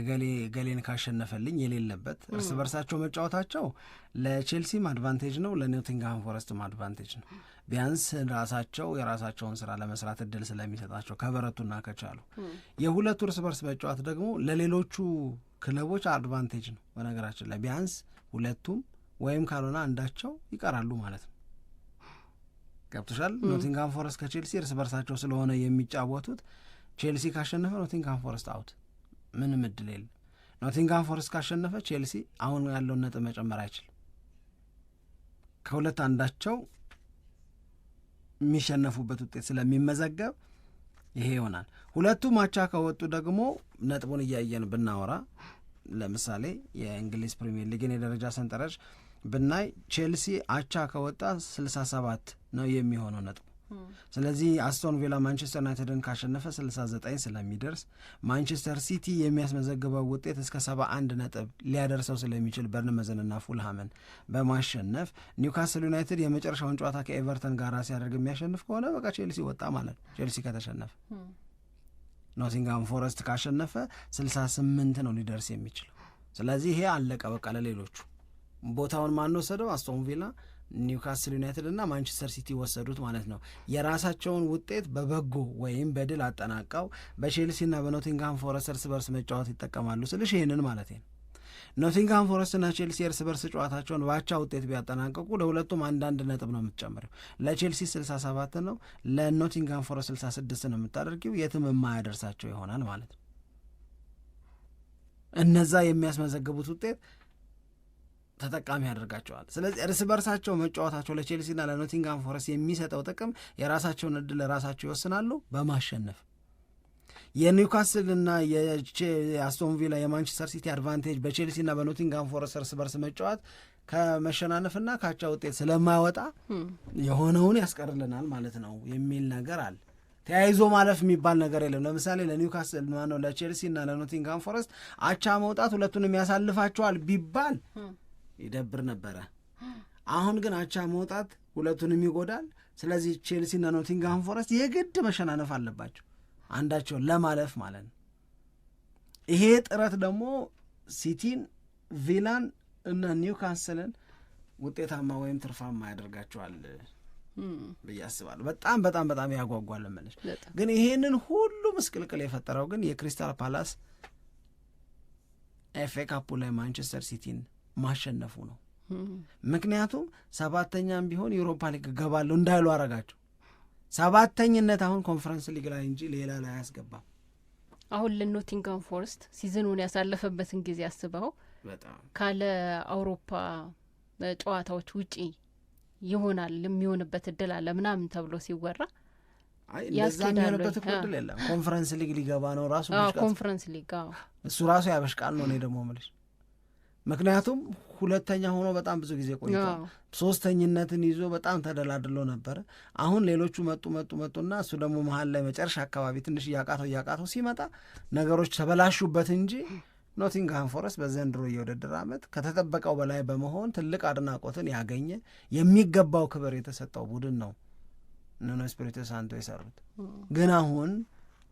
እገሌን ካሸነፈልኝ የሌለበት እርስ በርሳቸው መጫወታቸው ለቼልሲም አድቫንቴጅ ነው፣ ለኖቲንግሃም ፎረስትም አድቫንቴጅ ነው። ቢያንስ ራሳቸው የራሳቸውን ስራ ለመስራት እድል ስለሚሰጣቸው ከበረቱና ከቻሉ፣ የሁለቱ እርስ በርስ መጫወት ደግሞ ለሌሎቹ ክለቦች አድቫንቴጅ ነው። በነገራችን ላይ ቢያንስ ሁለቱም ወይም ካልሆነ አንዳቸው ይቀራሉ ማለት ነው። ገብቶሻል? ኖቲንግሃም ፎረስት ከቼልሲ እርስ በርሳቸው ስለሆነ የሚጫወቱት ቼልሲ ካሸነፈ ኖቲንግሃም ፎረስት አውት፣ ምንም እድል የለም። ኖቲንግሃም ፎረስት ካሸነፈ ቼልሲ አሁን ያለውን ነጥብ መጨመር አይችልም። ከሁለት አንዳቸው የሚሸነፉበት ውጤት ስለሚመዘገብ ይሄ ይሆናል። ሁለቱ ማቻ ከወጡ ደግሞ ነጥቡን እያየን ብናወራ ለምሳሌ የእንግሊዝ ፕሪሚየር ሊግን የደረጃ ሰንጠረዥ ብናይ ቼልሲ አቻ ከወጣ 67 ነው የሚሆነው ነጥቡ። ስለዚህ አስቶን ቪላ ማንቸስተር ዩናይትድን ካሸነፈ 69 ስለሚደርስ ማንቸስተር ሲቲ የሚያስመዘግበው ውጤት እስከ 71 ነጥብ ሊያደርሰው ስለሚችል በርንመዝንና ፉልሃምን በማሸነፍ ኒውካስል ዩናይትድ የመጨረሻውን ጨዋታ ከኤቨርተን ጋር ሲያደርግ የሚያሸንፍ ከሆነ በቃ ቼልሲ ወጣ ማለት ነው። ቼልሲ ከተሸነፈ ኖቲንግሃም ፎረስት ካሸነፈ 68 ነው ሊደርስ የሚችለው። ስለዚህ ይሄ አለቀ በቃ። ለሌሎቹ ቦታውን ማን ወሰደው? አስቶን ቪላ፣ ኒውካስል ዩናይትድ እና ማንቸስተር ሲቲ ወሰዱት ማለት ነው። የራሳቸውን ውጤት በበጎ ወይም በድል አጠናቀው በቼልሲና በኖቲንግሃም ፎረስት እርስ በርስ መጫወት ይጠቀማሉ ስልሽ ይህንን ማለት ነው። ኖቲንግሃም ፎረስትና ቼልሲ እርስ በርስ ጨዋታቸውን በአቻ ውጤት ቢያጠናቀቁ ለሁለቱም አንዳንድ ነጥብ ነው የምትጨምረው። ለቼልሲ 67 ነው፣ ለኖቲንግሃም ፎረስት 66 ነው የምታደርጊው። የትም የማያደርሳቸው ይሆናል ማለት ነው። እነዛ የሚያስመዘግቡት ውጤት ተጠቃሚ ያደርጋቸዋል። ስለዚህ እርስ በርሳቸው መጫወታቸው ለቼልሲና ለኖቲንግሃም ፎረስት የሚሰጠው ጥቅም የራሳቸውን እድል ለራሳቸው ይወስናሉ በማሸነፍ። የኒውካስልና የአስቶን ቪላ የማንቸስተር ሲቲ አድቫንቴጅ በቼልሲና በኖቲንግሃም ፎረስት እርስ በርስ መጫወት ከመሸናነፍና ካቻ ውጤት ስለማይወጣ የሆነውን ያስቀርልናል ማለት ነው የሚል ነገር አለ። ተያይዞ ማለፍ የሚባል ነገር የለም። ለምሳሌ ለኒውካስል ማነው ለቼልሲና ለኖቲንግሃም ፎረስት አቻ መውጣት ሁለቱንም ያሳልፋቸዋል ቢባል ይደብር ነበረ። አሁን ግን አቻ መውጣት ሁለቱንም ይጎዳል። ስለዚህ ቼልሲና ኖቲንግሃም ፎረስት የግድ መሸናነፍ አለባቸው አንዳቸውን ለማለፍ ማለት ነው። ይሄ ጥረት ደግሞ ሲቲን፣ ቪላን እና ኒውካስልን ውጤታማ ወይም ትርፋማ ያደርጋቸዋል ብዬ አስባለሁ። በጣም በጣም በጣም ያጓጓል መለሽ። ግን ይሄንን ሁሉ ምስቅልቅል የፈጠረው ግን የክሪስታል ፓላስ ኤፍኤ ካፑ ላይ ማንቸስተር ሲቲን ማሸነፉ ነው። ምክንያቱም ሰባተኛም ቢሆን ዩሮፓ ሊግ ገባለሁ እንዳይሉ አረጋቸው። ሰባተኝነት አሁን ኮንፈረንስ ሊግ ላይ እንጂ ሌላ ላይ አያስገባም። አሁን ለኖቲንግሃም ፎረስት ሲዝኑን ያሳለፈበትን ጊዜ አስበው በጣም ካለ አውሮፓ ጨዋታዎች ውጪ ይሆናል የሚሆንበት እድል አለ ምናምን ተብሎ ሲወራ እንደዛ የሚሆንበት እድል የለም። ኮንፈረንስ ሊግ ሊገባ ነው ራሱ ኮንፈረንስ ሊግ እሱ ራሱ ያበሽቃል ነው። እኔ ደግሞ የምልሽ ምክንያቱም ሁለተኛ ሆኖ በጣም ብዙ ጊዜ ቆይቷል። ሶስተኝነትን ይዞ በጣም ተደላድሎ ነበረ። አሁን ሌሎቹ መጡና እሱ ደግሞ መሀል ላይ መጨረሻ አካባቢ ትንሽ እያቃተው ሲመጣ ነገሮች ተበላሹበት እንጂ ኖቲንግሃም ፎረስት በዘንድሮ የውድድር ዓመት ከተጠበቀው በላይ በመሆን ትልቅ አድናቆትን ያገኘ የሚገባው ክብር የተሰጠው ቡድን ነው ኑኖ ኤስፒሪቶ ሳንቶ የሰሩት። ግን አሁን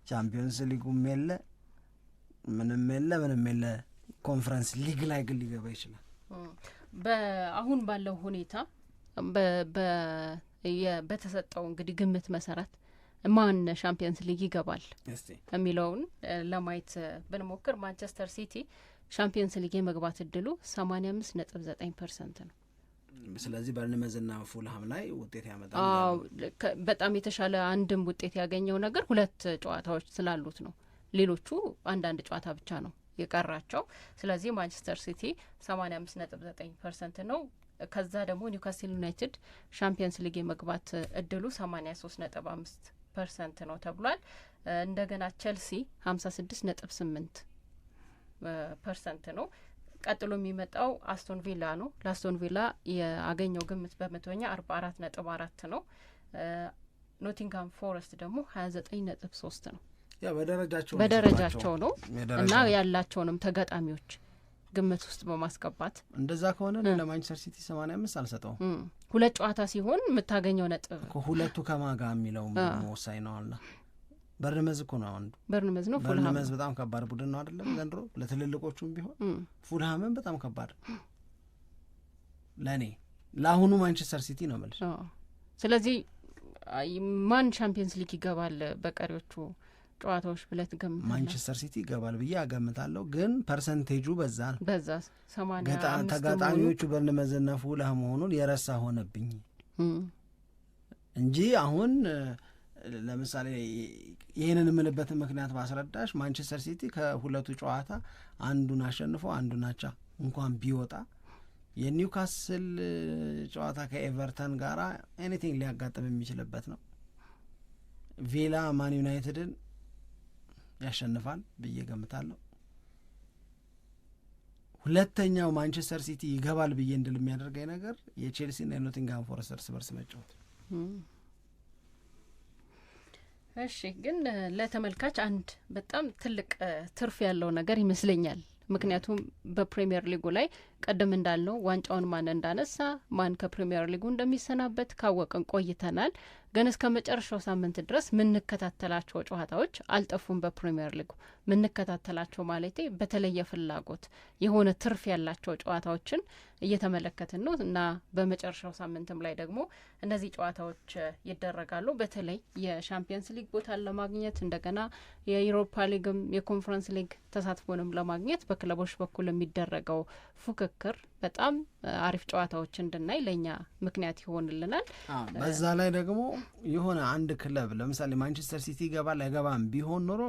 ቻምፒዮንስ ሊጉም የለ ምንም የለ ኮንፈረንስ ሊግ ላይ ግን ሊገባ ይችላል። አሁን ባለው ሁኔታ በተሰጠው እንግዲህ ግምት መሰረት ማን ሻምፒየንስ ሊግ ይገባል የሚለውን ለማየት ብንሞክር ማንቸስተር ሲቲ ሻምፒየንስ ሊግ የመግባት እድሉ 85.9% ነው። ስለዚህ በርንመዝና ፉልሃም ላይ ውጤት ያመጣል። በጣም የተሻለ አንድም ውጤት ያገኘው ነገር ሁለት ጨዋታዎች ስላሉት ነው። ሌሎቹ አንዳንድ ጨዋታ ብቻ ነው የቀራቸው። ስለዚህ ማንቸስተር ሲቲ 85.9% ነው። ከዛ ደግሞ ኒውካስል ዩናይትድ ሻምፒየንስ ሊግ የመግባት እድሉ 83.5% ነው ተብሏል። እንደገና ቼልሲ 56.8% ነው። ቀጥሎ የሚመጣው አስቶን ቪላ ነው። ለአስቶን ቪላ ያገኘው ግምት በመቶኛ 44.4 ነው። ኖቲንግሃም ፎረስት ደግሞ 29.3 ነው። ያ በደረጃቸው ነው እና ያላቸውንም ተጋጣሚዎች ግምት ውስጥ በማስገባት እንደዛ ከሆነ ለማንቸስተር ሲቲ 85 አልሰጠውም። ሁለት ጨዋታ ሲሆን የምታገኘው ነጥብ ሁለቱ ከማጋ የሚለው ወሳኝ ነው አላ በርንመዝ እኮ ነው አንዱ በርንመዝ ነው። በርንመዝ በጣም ከባድ ቡድን ነው አይደለም ዘንድሮ ለትልልቆቹም ቢሆን ፉልሃምን በጣም ከባድ ለኔ ለአሁኑ ማንቸስተር ሲቲ ነው ማለት። ስለዚህ ማን ቻምፒየንስ ሊግ ይገባል በቀሪዎቹ ጨዋታዎች ብለት ገምታለሁ? ማንቸስተር ሲቲ ይገባል ብዬ አገምታለሁ። ግን ፐርሰንቴጁ በዛ ነው። በዛ 85 ተጋጣሚዎቹ በርንመዝና ፉልሃም መሆኑን የረሳ ሆነብኝ እንጂ አሁን ለምሳሌ ይህንን የምልበትን ምክንያት ባስረዳሽ ማንቸስተር ሲቲ ከሁለቱ ጨዋታ አንዱን አሸንፎ አንዱን አቻ እንኳን ቢወጣ የኒውካስል ጨዋታ ከኤቨርተን ጋር ኤኒቲንግ ሊያጋጥም የሚችልበት ነው። ቪላ ማን ዩናይትድን ያሸንፋል ብዬ ገምታለሁ። ሁለተኛው ማንቸስተር ሲቲ ይገባል ብዬ እንድል የሚያደርገኝ ነገር የቼልሲና የኖቲንግሃም ፎረስት እርስ በርስ መጫወት። እሺ ግን ለተመልካች አንድ በጣም ትልቅ ትርፍ ያለው ነገር ይመስለኛል። ምክንያቱም በፕሪሚየር ሊጉ ላይ ቀደም እንዳልነው ዋንጫውን ማን እንዳነሳ ማን ከፕሪሚየር ሊጉ እንደሚሰናበት ካወቅን ቆይተናል። ግን እስከ መጨረሻው ሳምንት ድረስ ምንከታተላቸው ጨዋታዎች አልጠፉም። በፕሪሚየር ሊጉ ምንከታተላቸው ማለቴ በተለየ ፍላጎት የሆነ ትርፍ ያላቸው ጨዋታዎችን እየተመለከትን ነው እና በመጨረሻው ሳምንትም ላይ ደግሞ እነዚህ ጨዋታዎች ይደረጋሉ። በተለይ የሻምፒየንስ ሊግ ቦታን ለማግኘት እንደገና የዩሮፓ ሊግም የኮንፈረንስ ሊግ ተሳትፎንም ለማግኘት በክለቦች በኩል የሚደረገው ፉክክር በጣም አሪፍ ጨዋታዎች እንድናይ ለእኛ ምክንያት ይሆንልናል። በዛ ላይ ደግሞ የሆነ አንድ ክለብ ለምሳሌ ማንቸስተር ሲቲ ይገባል አይገባም ቢሆን ኖሮ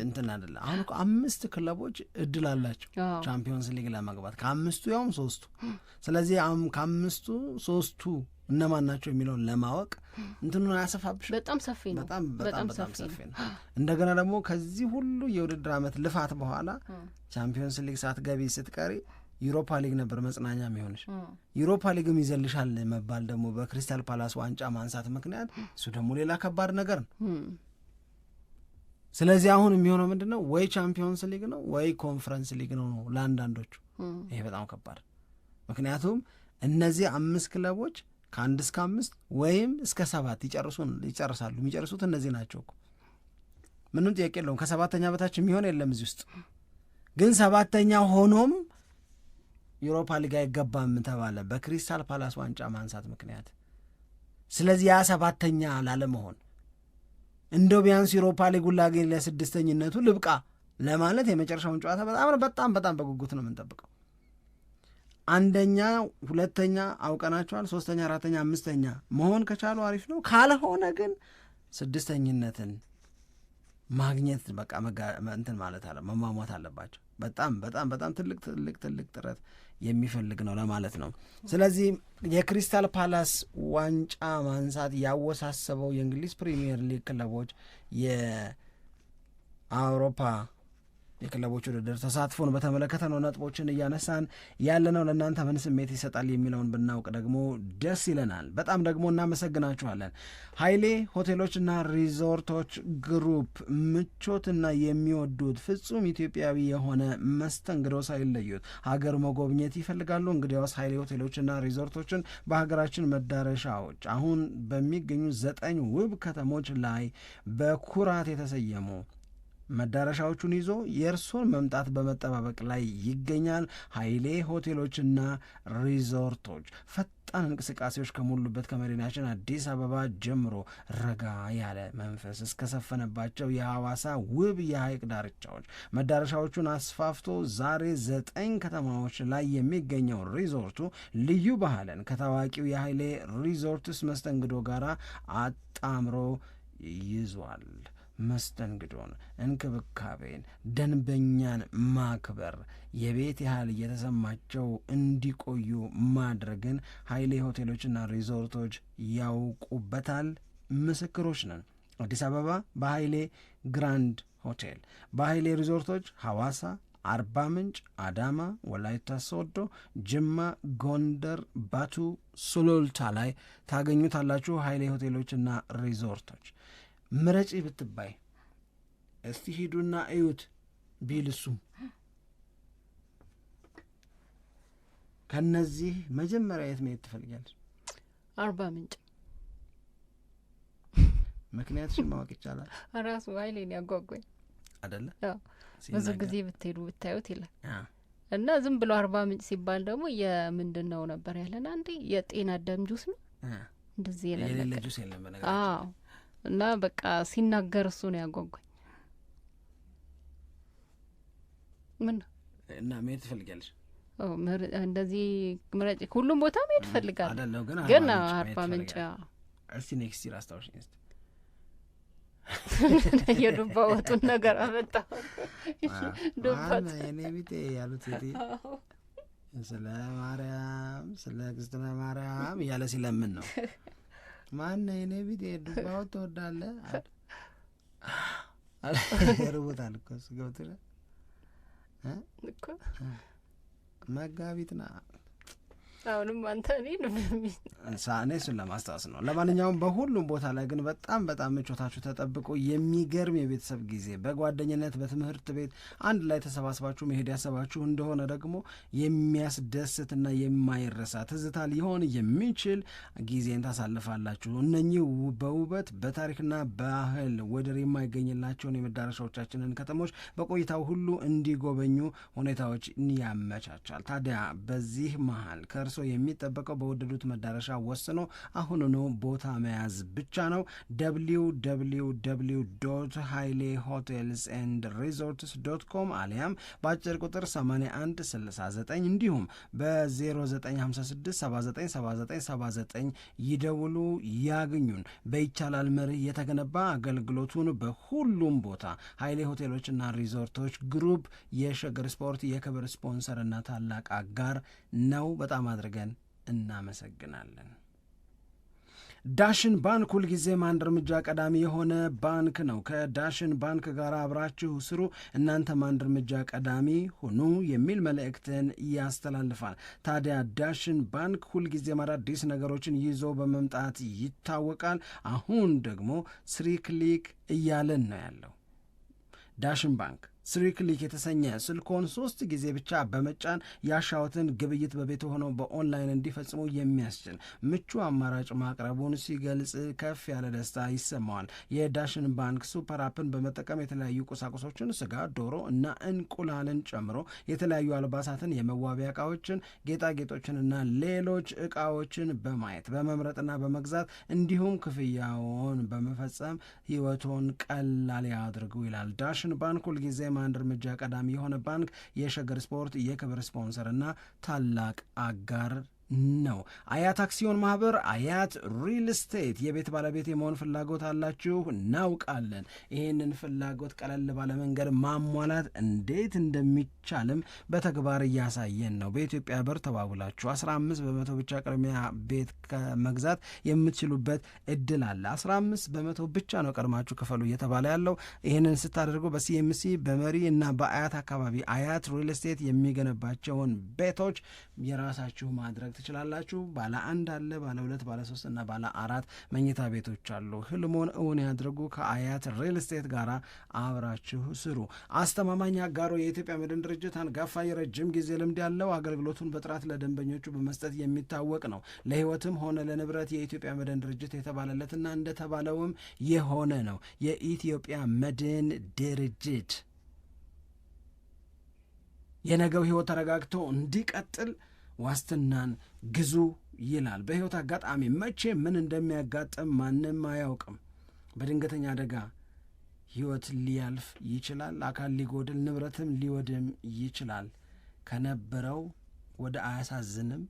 እንትን አይደለ። አሁን 5 ክለቦች እድል አላቸው ቻምፒዮንስ ሊግ ለመግባት ከ5ቱ ያውም 3ቱ። ስለዚህ ከ5ቱ 3ቱ እነማን ናቸው የሚለውን ለማወቅ እንትኑን አያሰፋብሽ። በጣም ሰፊ ነው። በጣም ሰፊ ነው። እንደገና ደግሞ ከዚህ ሁሉ የውድድር ዓመት ልፋት በኋላ ቻምፒዮንስ ሊግ ሳትገቢ ስትቀሪ ዩሮፓ ሊግ ነበር መጽናኛ የሚሆንሽ። ዩሮፓ ሊግም ይዘልሻል መባል ደግሞ በክሪስታል ፓላስ ዋንጫ ማንሳት ምክንያት እሱ ደግሞ ሌላ ከባድ ነገር ነው። ስለዚህ አሁን የሚሆነው ምንድን ነው? ወይ ቻምፒዮንስ ሊግ ነው ወይ ኮንፈረንስ ሊግ ነው ለአንዳንዶቹ። ይሄ በጣም ከባድ፣ ምክንያቱም እነዚህ 5 ክለቦች ከ1 እስከ 5 ወይም እስከ 7 ይጨርሳሉ። የሚጨርሱት እነዚህ ናቸው እኮ ምንም ጥያቄ የለውም። ከ7ኛ በታች የሚሆን የለም እዚህ ውስጥ። ግን 7ኛ ሆኖም ዩሮፓ ሊግ አይገባም ተባለ በክሪስታል ፓላስ ዋንጫ ማንሳት ምክንያት። ስለዚህ ያ 7ኛ ላለመሆን እንደው ቢያንስ ዩሮፓ ሊጉን ላገኝ ለ6ኝነቱ ልብቃ ለማለት የመጨረሻውን ጨዋታ በጣም በጉጉት ነው የምንጠብቀው። 1ኛ 2ኛ አውቀናቸዋል። 3ኛ 4ኛ 5ኛ መሆን ከቻሉ አሪፍ ነው። ካልሆነ ግን 6ኝነትን ማግኘት በቃ እንትን ማለት አለ መሟሟት አለባቸው። በጣም ትልቅ ጥረት የሚፈልግ ነው ለማለት ነው። ስለዚህ የክሪስታል ፓላስ ዋንጫ ማንሳት ያወሳሰበው የእንግሊዝ ፕሪሚየር ሊግ ክለቦች የአውሮፓ የክለቦች ውድድር ተሳትፎን በተመለከተ ነው ነጥቦችን እያነሳን ያለ ነው። ለእናንተ ምን ስሜት ይሰጣል የሚለውን ብናውቅ ደግሞ ደስ ይለናል። በጣም ደግሞ እናመሰግናችኋለን። ኃይሌ ሆቴሎችና ሪዞርቶች ግሩፕ ምቾትና የሚወዱት ፍጹም ኢትዮጵያዊ የሆነ መስተንግዶ ሳይለዩት ሀገር መጎብኘት ይፈልጋሉ? እንግዲያውስ ኃይሌ ሆቴሎችና ሪዞርቶችን በሀገራችን መዳረሻዎች አሁን በሚገኙ 9 ውብ ከተሞች ላይ በኩራት የተሰየሙ መዳረሻዎቹን ይዞ የእርሶን መምጣት በመጠባበቅ ላይ ይገኛል። ኃይሌ ሆቴሎችና ሪዞርቶች ፈጣን እንቅስቃሴዎች ከሞሉበት ከመዲናችን አዲስ አበባ ጀምሮ ረጋ ያለ መንፈስ እስከሰፈነባቸው የሐዋሳ ውብ የሐይቅ ዳርቻዎች መዳረሻዎቹን አስፋፍቶ ዛሬ 9 ከተማዎች ላይ የሚገኘው ሪዞርቱ ልዩ ባህልን ከታዋቂው የኃይሌ ሪዞርትስ መስተንግዶ ጋር አጣምሮ ይዟል። መስተንግዶን፣ እንክብካቤን፣ ደንበኛን ማክበር፣ የቤት ያህል እየተሰማቸው እንዲቆዩ ማድረግን ኃይሌ ሆቴሎችና ሪዞርቶች ያውቁበታል። ምስክሮች ነን። አዲስ አበባ በኃይሌ ግራንድ ሆቴል፣ በኃይሌ ሪዞርቶች ሐዋሳ፣ አርባ ምንጭ፣ አዳማ፣ ወላይታ ሶዶ፣ ጅማ፣ ጎንደር፣ ባቱ፣ ሱሉልታ ላይ ታገኙታላችሁ። ኃይሌ ሆቴሎችና ሪዞርቶች ምረጪ ብትባይ እስቲ ሂዱና እዩት ቢል እሱም ከነዚህ መጀመሪያ የት መሄድ ትፈልጊያለሽ? አርባ ምንጭ። ምክንያትሽን ማወቅ ይቻላል? ራሱ ኃይሌን ያጓጓኝ አይደለ? ብዙ ጊዜ ብትሄዱ ብታዩት ይላል እና ዝም ብሎ አርባ ምንጭ ሲባል ደግሞ የምንድን ነው ነበር ያለን አንዴ የጤና ደም ጁስ ነው እንደዚህ የሌለ ጁስ የለም በነገራችን እና በቃ ሲናገር እሱ ነው ያጓጓኝ። ምን እና መሄድ ትፈልጊያለሽ? እንደዚህ ምረጭ። ሁሉም ቦታ መሄድ እፈልጋለሁ አይደለም ግን አርባ ምንጭ እስቲ ኔክስት ይር አስታውሽኝ እስቲ። የዱባ ወጡን ነገር አመጣ ዱባት የኔ ቢጤ ያሉት ስለ ማርያም ስለ ክርስትና ማርያም እያለ ሲለምን ነው። ማነው የኔ ቢጤ ዱባ ወጥ ትወዳለህ? ርቦታል እኮ እሱ ገብቶሻል እኮ መጋቢት ና አሁንም አንተ እኔ እሱን ለማስታወስ ነው። ለማንኛውም በሁሉም ቦታ ላይ ግን በጣም በጣም ምቾታችሁ ተጠብቆ የሚገርም የቤተሰብ ጊዜ በጓደኝነት በትምህርት ቤት አንድ ላይ ተሰባስባችሁ መሄድ ያሰባችሁ እንደሆነ ደግሞ የሚያስደስትና የማይረሳ ትዝታ ሊሆን የሚችል ጊዜን ታሳልፋላችሁ። እነኚህ በውበት በታሪክና ባህል ወደር የማይገኝላቸውን የመዳረሻዎቻችንን ከተሞች በቆይታው ሁሉ እንዲጎበኙ ሁኔታዎች ያመቻቻል። ታዲያ በዚህ መሀል ከእርሶ የሚጠበቀው በወደዱት መዳረሻ ወስኖ አሁኑኑ ቦታ መያዝ ብቻ ነው። www.hailehotelsandresorts.com አሊያም በአጭር ቁጥር 8169 እንዲሁም በ0956797979 ይደውሉ፣ ያግኙን። በይቻላል መርህ የተገነባ አገልግሎቱን በሁሉም ቦታ ሀይሌ ሆቴሎችና ሪዞርቶች ግሩፕ የሸገር ስፖርት የክብር ስፖንሰርና ታላቅ አጋር ነው። በጣም አድርገን እናመሰግናለን። ዳሽን ባንክ ሁልጊዜም አንድ እርምጃ ቀዳሚ የሆነ ባንክ ነው። ከዳሽን ባንክ ጋር አብራችሁ ስሩ፣ እናንተም አንድ እርምጃ ቀዳሚ ሁኑ የሚል መልእክትን ያስተላልፋል። ታዲያ ዳሽን ባንክ ሁልጊዜም አዳዲስ ነገሮችን ይዞ በመምጣት ይታወቃል። አሁን ደግሞ ስሪክሊክ እያለን ነው ያለው። ዳሽን ባንክ ስሪክሊክ የተሰኘ ስልኮን 3 ጊዜ ብቻ በመጫን ያሻዎትን ግብይት በቤት ሆነው በኦንላይን እንዲፈጽሙ የሚያስችል ምቹ አማራጭ ማቅረቡን ሲገልጽ ከፍ ያለ ደስታ ይሰማዋል። የዳሽን ባንክ ሱፐር አፕን በመጠቀም የተለያዩ ቁሳቁሶችን ስጋ፣ ዶሮ እና እንቁላልን ጨምሮ የተለያዩ አልባሳትን፣ የመዋቢያ እቃዎችን፣ ጌጣጌጦችንና ሌሎች እቃዎችን በማየት በመምረጥና በመግዛት እንዲሁም ክፍያውን በመፈጸም ህይወቶን ቀላል ያድርጉ ይላል። ዳሽን ባንክ ሁልጊዜ አንድ እርምጃ ቀዳሚ የሆነ ባንክ፣ የሸገር ስፖርት የክብር ስፖንሰርና ታላቅ አጋር ነው። አያት አክሲዮን ማህበር፣ አያት ሪል ስቴት የቤት ባለቤት የመሆን ፍላጎት አላችሁ? እናውቃለን። ይህንን ፍላጎት ቀለል ባለ መንገድ ማሟላት እንዴት እንደሚቻልም በተግባር እያሳየን ነው። በኢትዮጵያ ብር ተባብላችሁ 15 በመቶ ብቻ ቅድሚያ ቤት ከመግዛት የምትችሉበት እድል አለ። 15 በመቶ ብቻ ነው ቀድማችሁ ክፈሉ እየተባለ ያለው። ይህንን ስታደርጉ በሲኤምሲ በመሪ እና በአያት አካባቢ አያት ሪል ስቴት የሚገነባቸውን ቤቶች የራሳችሁ ማድረግ ትችላላችሁ። ባለ 1 አለ፣ ባለ 2፣ ባለ 3 እና ባለ 4 መኝታ ቤቶች አሉ። ህልሞን እውን ያድርጉ። ከአያት ሪል ስቴት ጋር አብራችሁ ስሩ። አስተማማኝ አጋሮ የኢትዮጵያ መድን ድርጅት አንጋፋ የረጅም ጊዜ ልምድ ያለው አገልግሎቱን በጥራት ለደንበኞቹ በመስጠት የሚታወቅ ነው። ለህይወትም ሆነ ለንብረት የኢትዮጵያ መድን ድርጅት የተባለለትና እንደተባለውም የሆነ ነው። የኢትዮጵያ መድን ድርጅት የነገው ህይወት ተረጋግቶ እንዲቀጥል ዋስትናን ግዙ ይላል። በህይወት አጋጣሚ መቼ ምን እንደሚያጋጥም ማንም አያውቅም። በድንገተኛ አደጋ ህይወት ሊያልፍ ይችላል። አካል ሊጎድል፣ ንብረትም ሊወድም ይችላል። ከነበረው ወደ አያሳዝንም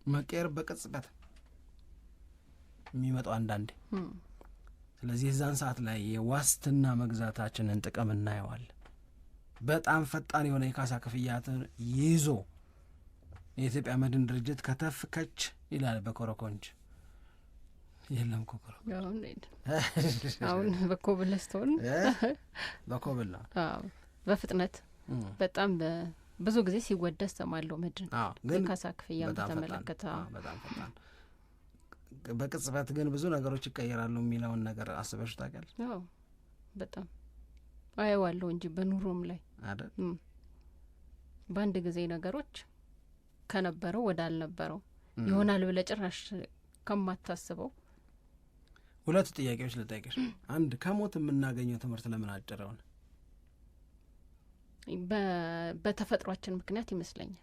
መቀየር በቅጽበት የሚመጣው አንዳንዴ። ስለዚህ የዛን ሰዓት ላይ የዋስትና መግዛታችንን ጥቅም እናየዋል። በጣም ፈጣን የሆነ የካሳ ክፍያትን ይዞ የኢትዮጵያ መድን ድርጅት ከተፍ ከች ይላል። በኮረኮንች የለም ኮኮሮ አሁን በኮብል ስትሆን በኮብል ነው በፍጥነት በጣም ብዙ ጊዜ ሲወደስ ተማለው መድን ግን ካሳ ክፍያ በተመለከተ በጣም ፈጣን በቅጽበት ግን ብዙ ነገሮች ይቀየራሉ የሚለውን ነገር አስበሽ ታውቂያለሽ? አዎ በጣም አየዋለሁ እንጂ በኑሮም ላይ አይደል በአንድ ጊዜ ነገሮች ከነበረው ወደ አልነበረው ይሆናል ብለህ ጭራሽ ከማታስበው። 2 ጥያቄዎች ልጠይቅሽ። አንድ ከሞት የምናገኘው ትምህርት ለምን አጭረውን? በተፈጥሯችን ምክንያት ይመስለኛል።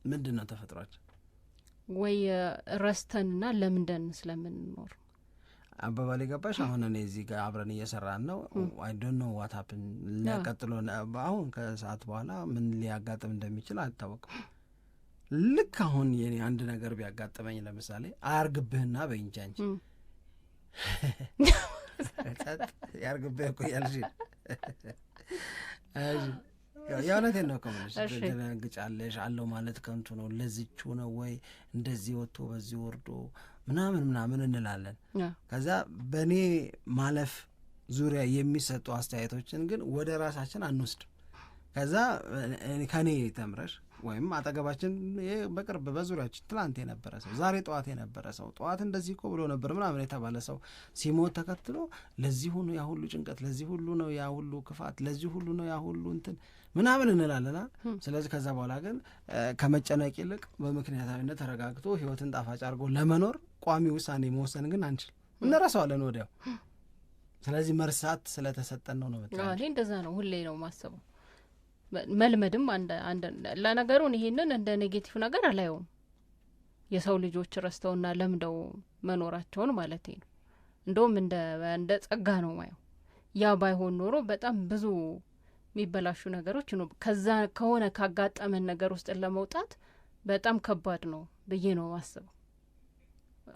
ምንድን ነው ተፈጥሯችን? ወይ ረስተንና ለምንደን ስለምንኖር አባባል ገባሽ? አሁን እኔ እዚህ ጋር አብረን እየሰራን ነው። አይ ዶንት ኖ ዋት ሀፕን ቀጥሎ አሁን ከሰዓት በኋላ ምን ሊያጋጥም እንደሚችል አይታወቅም። ልክ አሁን የኔ አንድ ነገር ቢያጋጥመኝ ለምሳሌ አያርግብህና በእንጂ አንቺ ያርግብህ እኮ ያልሽ የእውነቴን ነው ከምልሽ። ትደነግጫለሽ። አለው ማለት ከንቱ ነው፣ ለዚቹ ነው ወይ እንደዚህ ወጥቶ በዚህ ወርዶ ምናምን እንላለን። ከዛ በእኔ ማለፍ ዙሪያ የሚሰጡ አስተያየቶችን ግን ወደ ራሳችን አንወስድም። ከዛ ከኔ ተምረሽ ወይም አጠገባችን በቅርብ በዙሪያችን ትላንት የነበረ ሰው ዛሬ ጠዋት የነበረ ሰው ጠዋት እንደዚህ እኮ ብሎ ነበር ምናምን የተባለ ሰው ሲሞት ተከትሎ ለዚህ ሁሉ ያ ሁሉ ጭንቀት፣ ለዚህ ሁሉ ነው ያ ሁሉ ክፋት፣ ለዚህ ሁሉ ነው ያ ሁሉ እንትን ምናምን እንላለና ስለዚህ ከዛ በኋላ ግን ከመጨነቅ ይልቅ በምክንያታዊነት ተረጋግቶ ህይወትን ጣፋጭ አድርጎ ለመኖር ቋሚ ውሳኔ መወሰን ግን አንችል፣ እንረሳዋለን ወዲያው። ስለዚህ መርሳት ስለተሰጠን ነው መጣ። እኔ እንደዛ ነው ሁሌ ነው ማሰበው። መልመድም አንድ ለነገሩ ይሄንን እንደ ኔጌቲቭ ነገር አላየውም። የሰው ልጆች ረስተውና ለምደው መኖራቸውን ማለት ነው። እንደውም እንደ ጸጋ ነው ማየው። ያ ባይሆን ኖሮ በጣም ብዙ የሚበላሹ ነገሮች ነው። ከዛ ከሆነ ካጋጠመን ነገር ውስጥ ለመውጣት በጣም ከባድ ነው ብዬ ነው ማስበው።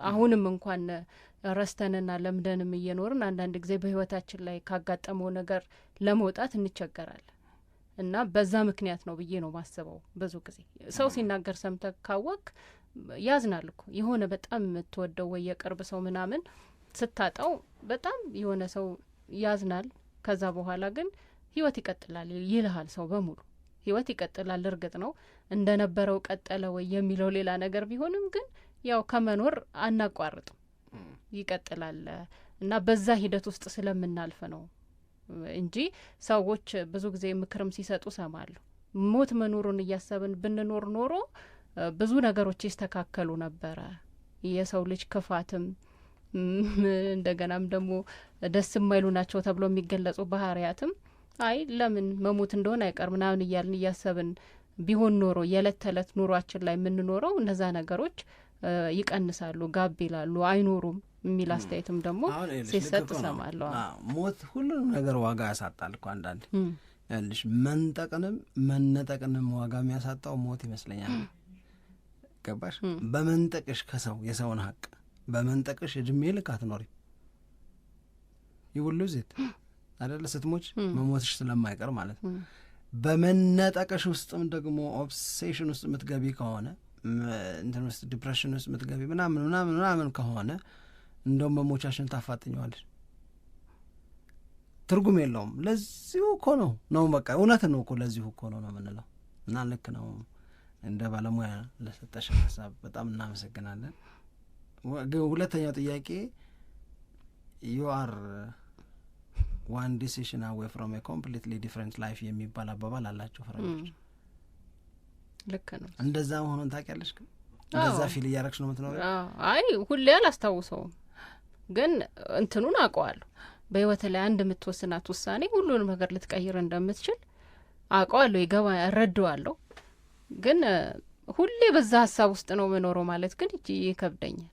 አሁንም እንኳን ረስተንና ለምደንም እየኖርን አንዳንድ ጊዜ በህይወታችን ላይ ካጋጠመው ነገር ለመውጣት እንቸገራለን እና በዛ ምክንያት ነው ብዬ ነው ማስበው። ብዙ ጊዜ ሰው ሲናገር ሰምተህ ካወቅ ያዝናል እኮ የሆነ በጣም የምትወደው ወይ የቅርብ ሰው ምናምን ስታጣው በጣም የሆነ ሰው ያዝናል። ከዛ በኋላ ግን ህይወት ይቀጥላል ይልሃል ሰው በሙሉ። ህይወት ይቀጥላል እርግጥ ነው እንደነበረው ቀጠለ ወይ የሚለው ሌላ ነገር ቢሆንም ግን ያው ከመኖር አናቋርጥም ይቀጥላል እና በዛ ሂደት ውስጥ ስለምናልፍ ነው እንጂ ሰዎች ብዙ ጊዜ ምክርም ሲሰጡ ሰማለሁ። ሞት መኖሩን እያሰብን ብንኖር ኖሮ ብዙ ነገሮች ይስተካከሉ ነበረ። የሰው ልጅ ክፋትም እንደገናም ደግሞ ደስ የማይሉ ናቸው ተብሎ የሚገለጹ ባህሪያትም አይ ለምን መሞት እንደሆነ አይቀር ምናምን እያልን እያሰብን ቢሆን ኖሮ የዕለት ተዕለት ኑሯችን ላይ የምንኖረው እነዛ ነገሮች ይቀንሳሉ፣ ጋብ ይላሉ፣ አይኖሩም የሚል አስተያየትም ደግሞ ሲሰጥ ሰማለሁ። ሞት ሁሉንም ነገር ዋጋ ያሳጣል እኮ አንዳንድ ያልሽ መንጠቅንም መነጠቅንም ዋጋ የሚያሳጣው ሞት ይመስለኛል። ገባሽ? በመንጠቅሽ ከሰው የሰውን ሀቅ በመንጠቅሽ እድሜ ልክ አትኖሪም። ይውሉ ዜት አይደለ ስትሞች መሞትሽ ስለማይቀር ማለት ነው። በመነጠቅሽ ውስጥም ደግሞ ኦብሴሽን ውስጥ የምትገቢ ከሆነ እንትን ውስጥ ዲፕሬሽን ውስጥ የምትገቢ ምናምን ከሆነ እንደውም መሞቻሽን ታፋጥኘዋለሽ። ትርጉም የለውም። ለዚሁ እኮ ነው በቃ እውነት ነው እኮ ለዚሁ እኮ ነው የምንለው እና ልክ ነው። እንደ ባለሙያ ለሰጠሽ ሀሳብ በጣም እናመሰግናለን። ሁለተኛው ጥያቄ you are one decision away from a completely different life የሚባል አባባል አላቸው ፈረንጆች። ልክ ነው። እንደዛ መሆኑን ታውቂያለሽ? ግን እንደዛ ፊል እያረግሽ ነው የምትኖረው? አይ ሁሌ አላስታውሰውም፣ ግን እንትኑን አውቀዋለሁ። በህይወት ላይ አንድ የምትወስናት ውሳኔ ሁሉንም ነገር ልትቀይር እንደምትችል አውቀዋለሁ፣ ይገባ እረዳዋለሁ። ግን ሁሌ በዛ ሀሳብ ውስጥ ነው የምኖረው ማለት ግን ይከብደኛል።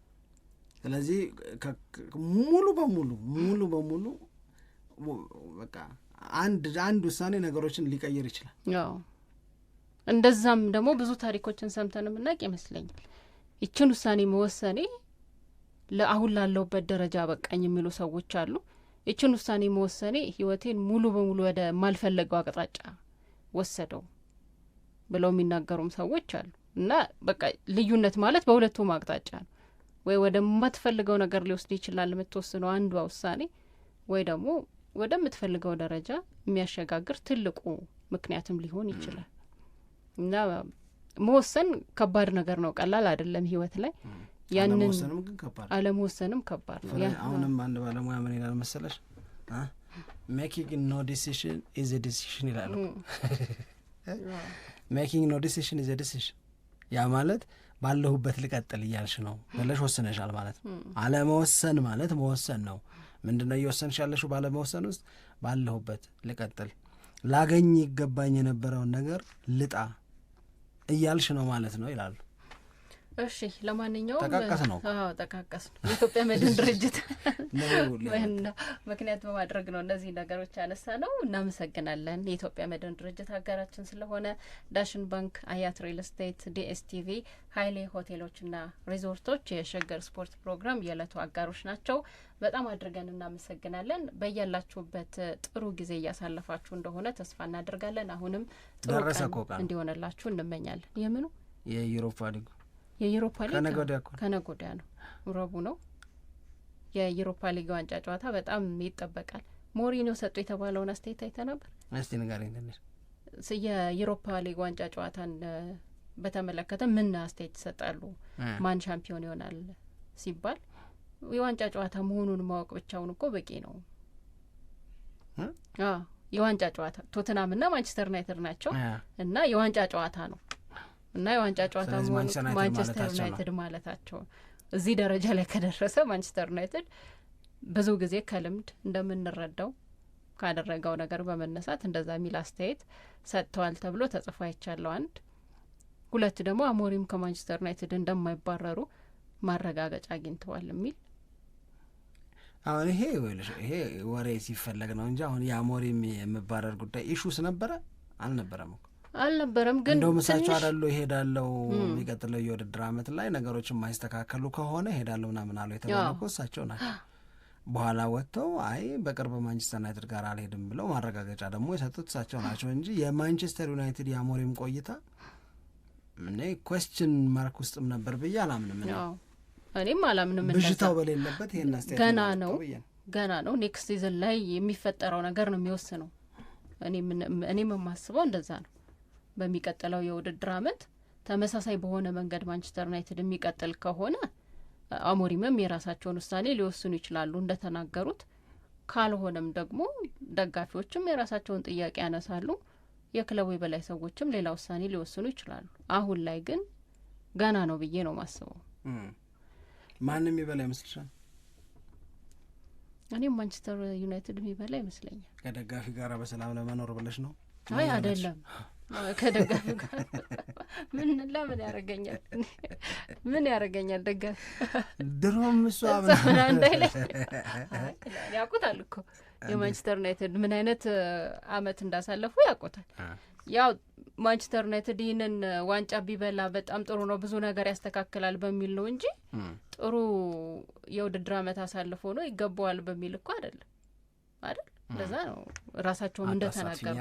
ስለዚህ ሙሉ በሙሉ በቃ አንድ ውሳኔ ነገሮችን ሊቀይር ይችላል። ያው እንደዛም ደግሞ ብዙ ታሪኮችን ሰምተን የምናውቅ ይመስለኛል። ይችን ውሳኔ መወሰኔ ለአሁን ላለሁበት ደረጃ በቃኝ የሚሉ ሰዎች አሉ። ይችን ውሳኔ መወሰኔ ህይወቴን ሙሉ በሙሉ ወደ ማልፈለገው አቅጣጫ ወሰደው ብለው የሚናገሩም ሰዎች አሉ። እና በቃ ልዩነት ማለት በሁለቱም አቅጣጫ ነው። ወይ ወደ ማትፈልገው ነገር ሊወስድ ይችላል የምትወስነው አንዷ ውሳኔ፣ ወይ ደግሞ ወደምትፈልገው ደረጃ የሚያሸጋግር ትልቁ ምክንያትም ሊሆን ይችላል። እና መወሰን ከባድ ነገር ነው፣ ቀላል አይደለም ህይወት ላይ። ያንን አለመወሰንም ከባድ ነው። አሁንም አንድ ባለሙያ ምን ይላል መሰለሽ? ሜኪንግ ኖ ዲሲሽን ኢዝ ኤ ዲሲሽን ይላል። ሜኪንግ ኖ ዲሲሽን ኢዝ ኤ ዲሲሽን፣ ያ ማለት ባለሁበት ልቀጥል እያልሽ ነው ብለሽ ወስነሻል ማለት ነው። አለመወሰን ማለት መወሰን ነው። ምንድነው እየወሰንሽ ያለሽው? ባለመወሰን ውስጥ ባለሁበት ልቀጥል፣ ላገኝ ይገባኝ የነበረውን ነገር ልጣ እያልሽ ነው ማለት ነው ይላሉ። እሺ ለማንኛውም ተቃቀስ ነው የኢትዮጵያ መድን ድርጅት ምክንያት በማድረግ ነው እነዚህ ነገሮች ያነሳ ነው። እናመሰግናለን። የኢትዮጵያ መድን ድርጅት ሀገራችን ስለሆነ ዳሽን ባንክ፣ አያት ሪል ስቴት፣ ዲኤስቲቪ፣ ሀይሌ ሆቴሎችና ሪዞርቶች የሸገር ስፖርት ፕሮግራም የዕለቱ አጋሮች ናቸው። በጣም አድርገን እናመሰግናለን። በያላችሁበት ጥሩ ጊዜ እያሳለፋችሁ እንደሆነ ተስፋ እናደርጋለን። አሁንም ጥሩ ቀን እንዲሆንላችሁ እንመኛለን። የምኑ የዩሮፓ ሊግ ከነገ ወዲያ ነው፣ ረቡዕ ነው። የዩሮፓ ሊግ ዋንጫ ጨዋታ በጣም ይጠበቃል። ሞሪኒዮ ሰጡ የተባለውን አስተያየት አይተህ ነበር? እስቲ ንገረኝ ትንሽ። የዩሮፓ ሊግ ዋንጫ ጨዋታን በተመለከተ ምን አስተያየት ይሰጣሉ? ማን ሻምፒዮን ይሆናል ሲባል የዋንጫ ጨዋታ መሆኑን ማወቅ ብቻውን እኮ በቂ ነው። የዋንጫ ጨዋታ ቶተናምና ማንቸስተር ዩናይትድ ናቸው እና የዋንጫ ጨዋታ ነው እና የዋንጫ ጨዋታ መሆኑ ማንቸስተር ዩናይትድ ማለታቸው። እዚህ ደረጃ ላይ ከደረሰ ማንቸስተር ዩናይትድ ብዙ ጊዜ ከልምድ እንደምንረዳው ካደረገው ነገር በመነሳት እንደዛ የሚል አስተያየት ሰጥተዋል ተብሎ ተጽፎ አይቻለሁ። 1 2 ደግሞ አሞሪም ከማንቸስተር ዩናይትድ እንደማይባረሩ ማረጋገጫ አግኝተዋል የሚል። አሁን ይሄ ወሬ ሲፈለግ ነው እንጂ አሁን የአሞሪም የመባረር ጉዳይ ኢሹስ አልነበረም። ግን እንደውም እሳቸው አይደሉ ይሄዳለው የሚቀጥለው የውድድር አመት ላይ ነገሮች የማይስተካከሉ ከሆነ ይሄዳለው ምናምን አለው የተባለው እኮ እሳቸው ናቸው። በኋላ ወጥተው አይ በቅርብ ማንቸስተር ዩናይትድ ጋር አልሄድም ብለው ማረጋገጫ ደግሞ የሰጡት እሳቸው ናቸው እንጂ የማንቸስተር ዩናይትድ የአሞሪም ቆይታ እኔ ኩዌስችን ማርክ ውስጥም ነበር ብዬ አላምንም። እኔም አላምንም። ብዥታው በሌለበት ይሄን አስተያየት ገና ነው ኔክስት ሲዝን ላይ የሚፈጠረው ነገር ነው የሚወስነው። እኔም የማስበው እንደዛ ነው። በሚቀጥለው የውድድር አመት ተመሳሳይ በሆነ መንገድ ማንቸስተር ዩናይትድ የሚቀጥል ከሆነ አሞሪምም የራሳቸውን ውሳኔ ሊወስኑ ይችላሉ እንደተናገሩት። ካልሆነም ደግሞ ደጋፊዎችም የራሳቸውን ጥያቄ ያነሳሉ። የክለቡ የበላይ ሰዎችም ሌላ ውሳኔ ሊወስኑ ይችላሉ። አሁን ላይ ግን ገና ነው ብዬ ነው ማስበው። ማንም የሚበላ ይመስልሻል? እኔም ማንቸስተር ዩናይትድ የሚበላ ይመስለኛል። ከደጋፊ ጋር በሰላም ለመኖር ብለሽ ነው? አይ አይደለም፣ ከደጋፊ ጋር ለምን ያረገኛል? ምን ያረገኛል ደጋፊ? ድሮም እሷ ያውቁታል እኮ የማንቸስተር ዩናይትድ ምን አይነት አመት እንዳሳለፉ ያውቁታል። ያው ማንቸስተር ዩናይትድ ይህንን ዋንጫ ቢበላ በጣም ጥሩ ነው፣ ብዙ ነገር ያስተካክላል በሚል ነው እንጂ ጥሩ የውድድር አመት አሳልፎ ነው ይገባዋል በሚል እኮ አይደለም አይደል? ለዛ ነው ራሳቸውም እንደተናገሩ።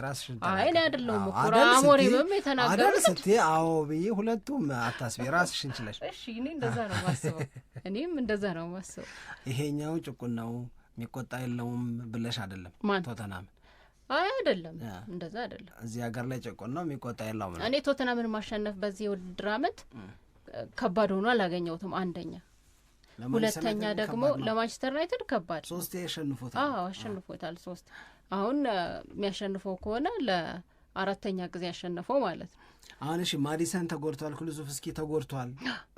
አይ እኔ አይደለሁም እኮ አሞሪምም የተናገሩት ስትይ አዎ ብዬ ሁለቱም አታስቢ ራስሽን ችለሽ። እሺ እኔ እንደዛ ነው ማስበው። እኔም እንደዛ ነው ማስበው። ይሄኛው ጭቁን ነው የሚቆጣ የለውም ብለሽ አይደለም ቶተናም? አይ አይደለም፣ እንደዛ አይደለም። እዚህ ሀገር ላይ ጭቁን ነው የሚቆጣ የለውም። እኔ ቶተናምን ማሸነፍ በዚህ የውድድር አመት ከባድ ሆኖ አላገኘሁትም። አንደኛ፣ ሁለተኛ ደግሞ ለማንቸስተር ዩናይትድ ከባድ 3 ያሸንፎታል። አሸንፎታል 3። አሁን የሚያሸንፈው ከሆነ ለአራተኛ ጊዜ ያሸንፈው ማለት ነው። አሁን እሺ ማዲሰን ተጎድቷል፣ ኩሉዙፍስኪ ተጎድቷል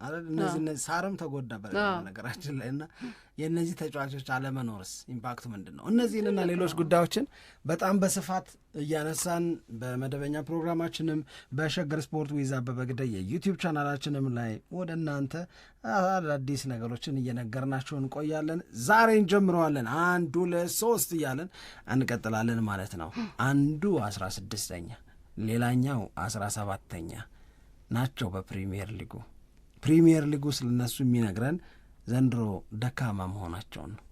አይደል? እነዚህ ሳርም ተጎዳ በነገራችን ላይ እና የእነዚህ ተጫዋቾች አለመኖርስ ኢምፓክቱ ምንድን ነው? እነዚህንና ሌሎች ጉዳዮችን በጣም በስፋት እያነሳን በመደበኛ ፕሮግራማችንም በሸገር ስፖርት ዊዝ አበበ ግደይ የዩቲዩብ ቻናላችንም ላይ ወደ እናንተ አዳዲስ ነገሮችን እየነገርናችሁ እንቆያለን። ዛሬ እንጀምረዋለን 1 2 3 እያለን እንቀጥላለን ማለት ነው። አንዱ 16ኛ ሌላኛው 17ኛ ናቸው በፕሪሚየር ሊጉ ስለነሱ የሚነግረን ዘንድሮ ደካማ መሆናቸውን ነው።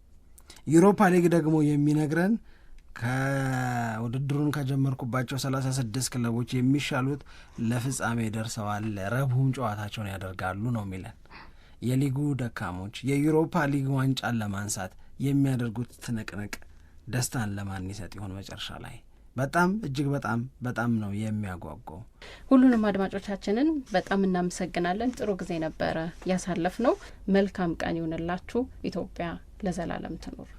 ዩሮፓ ሊግ ደግሞ የሚነግረን ከውድድሩን ከጀመርኩባቸው 36 ክለቦች የሚሻሉት ለፍጻሜ ደርሰዋል፣ ረቡዕም ጨዋታቸውን ያደርጋሉ ነው የሚለን። የሊጉ ደካሞች የዩሮፓ ሊግ ዋንጫን ለማንሳት የሚያደርጉት ትንቅንቅ ደስታን ለማን ይሰጥ ይሆን መጨረሻ ላይ? በጣም እጅግ በጣም ነው የሚያጓጓው። ሁሉንም አድማጮቻችንን በጣም እናመሰግናለን። ጥሩ ጊዜ ነበረ ያሳለፍ ነው። መልካም ቀን ይሁንላችሁ። ኢትዮጵያ ለዘላለም ትኑር።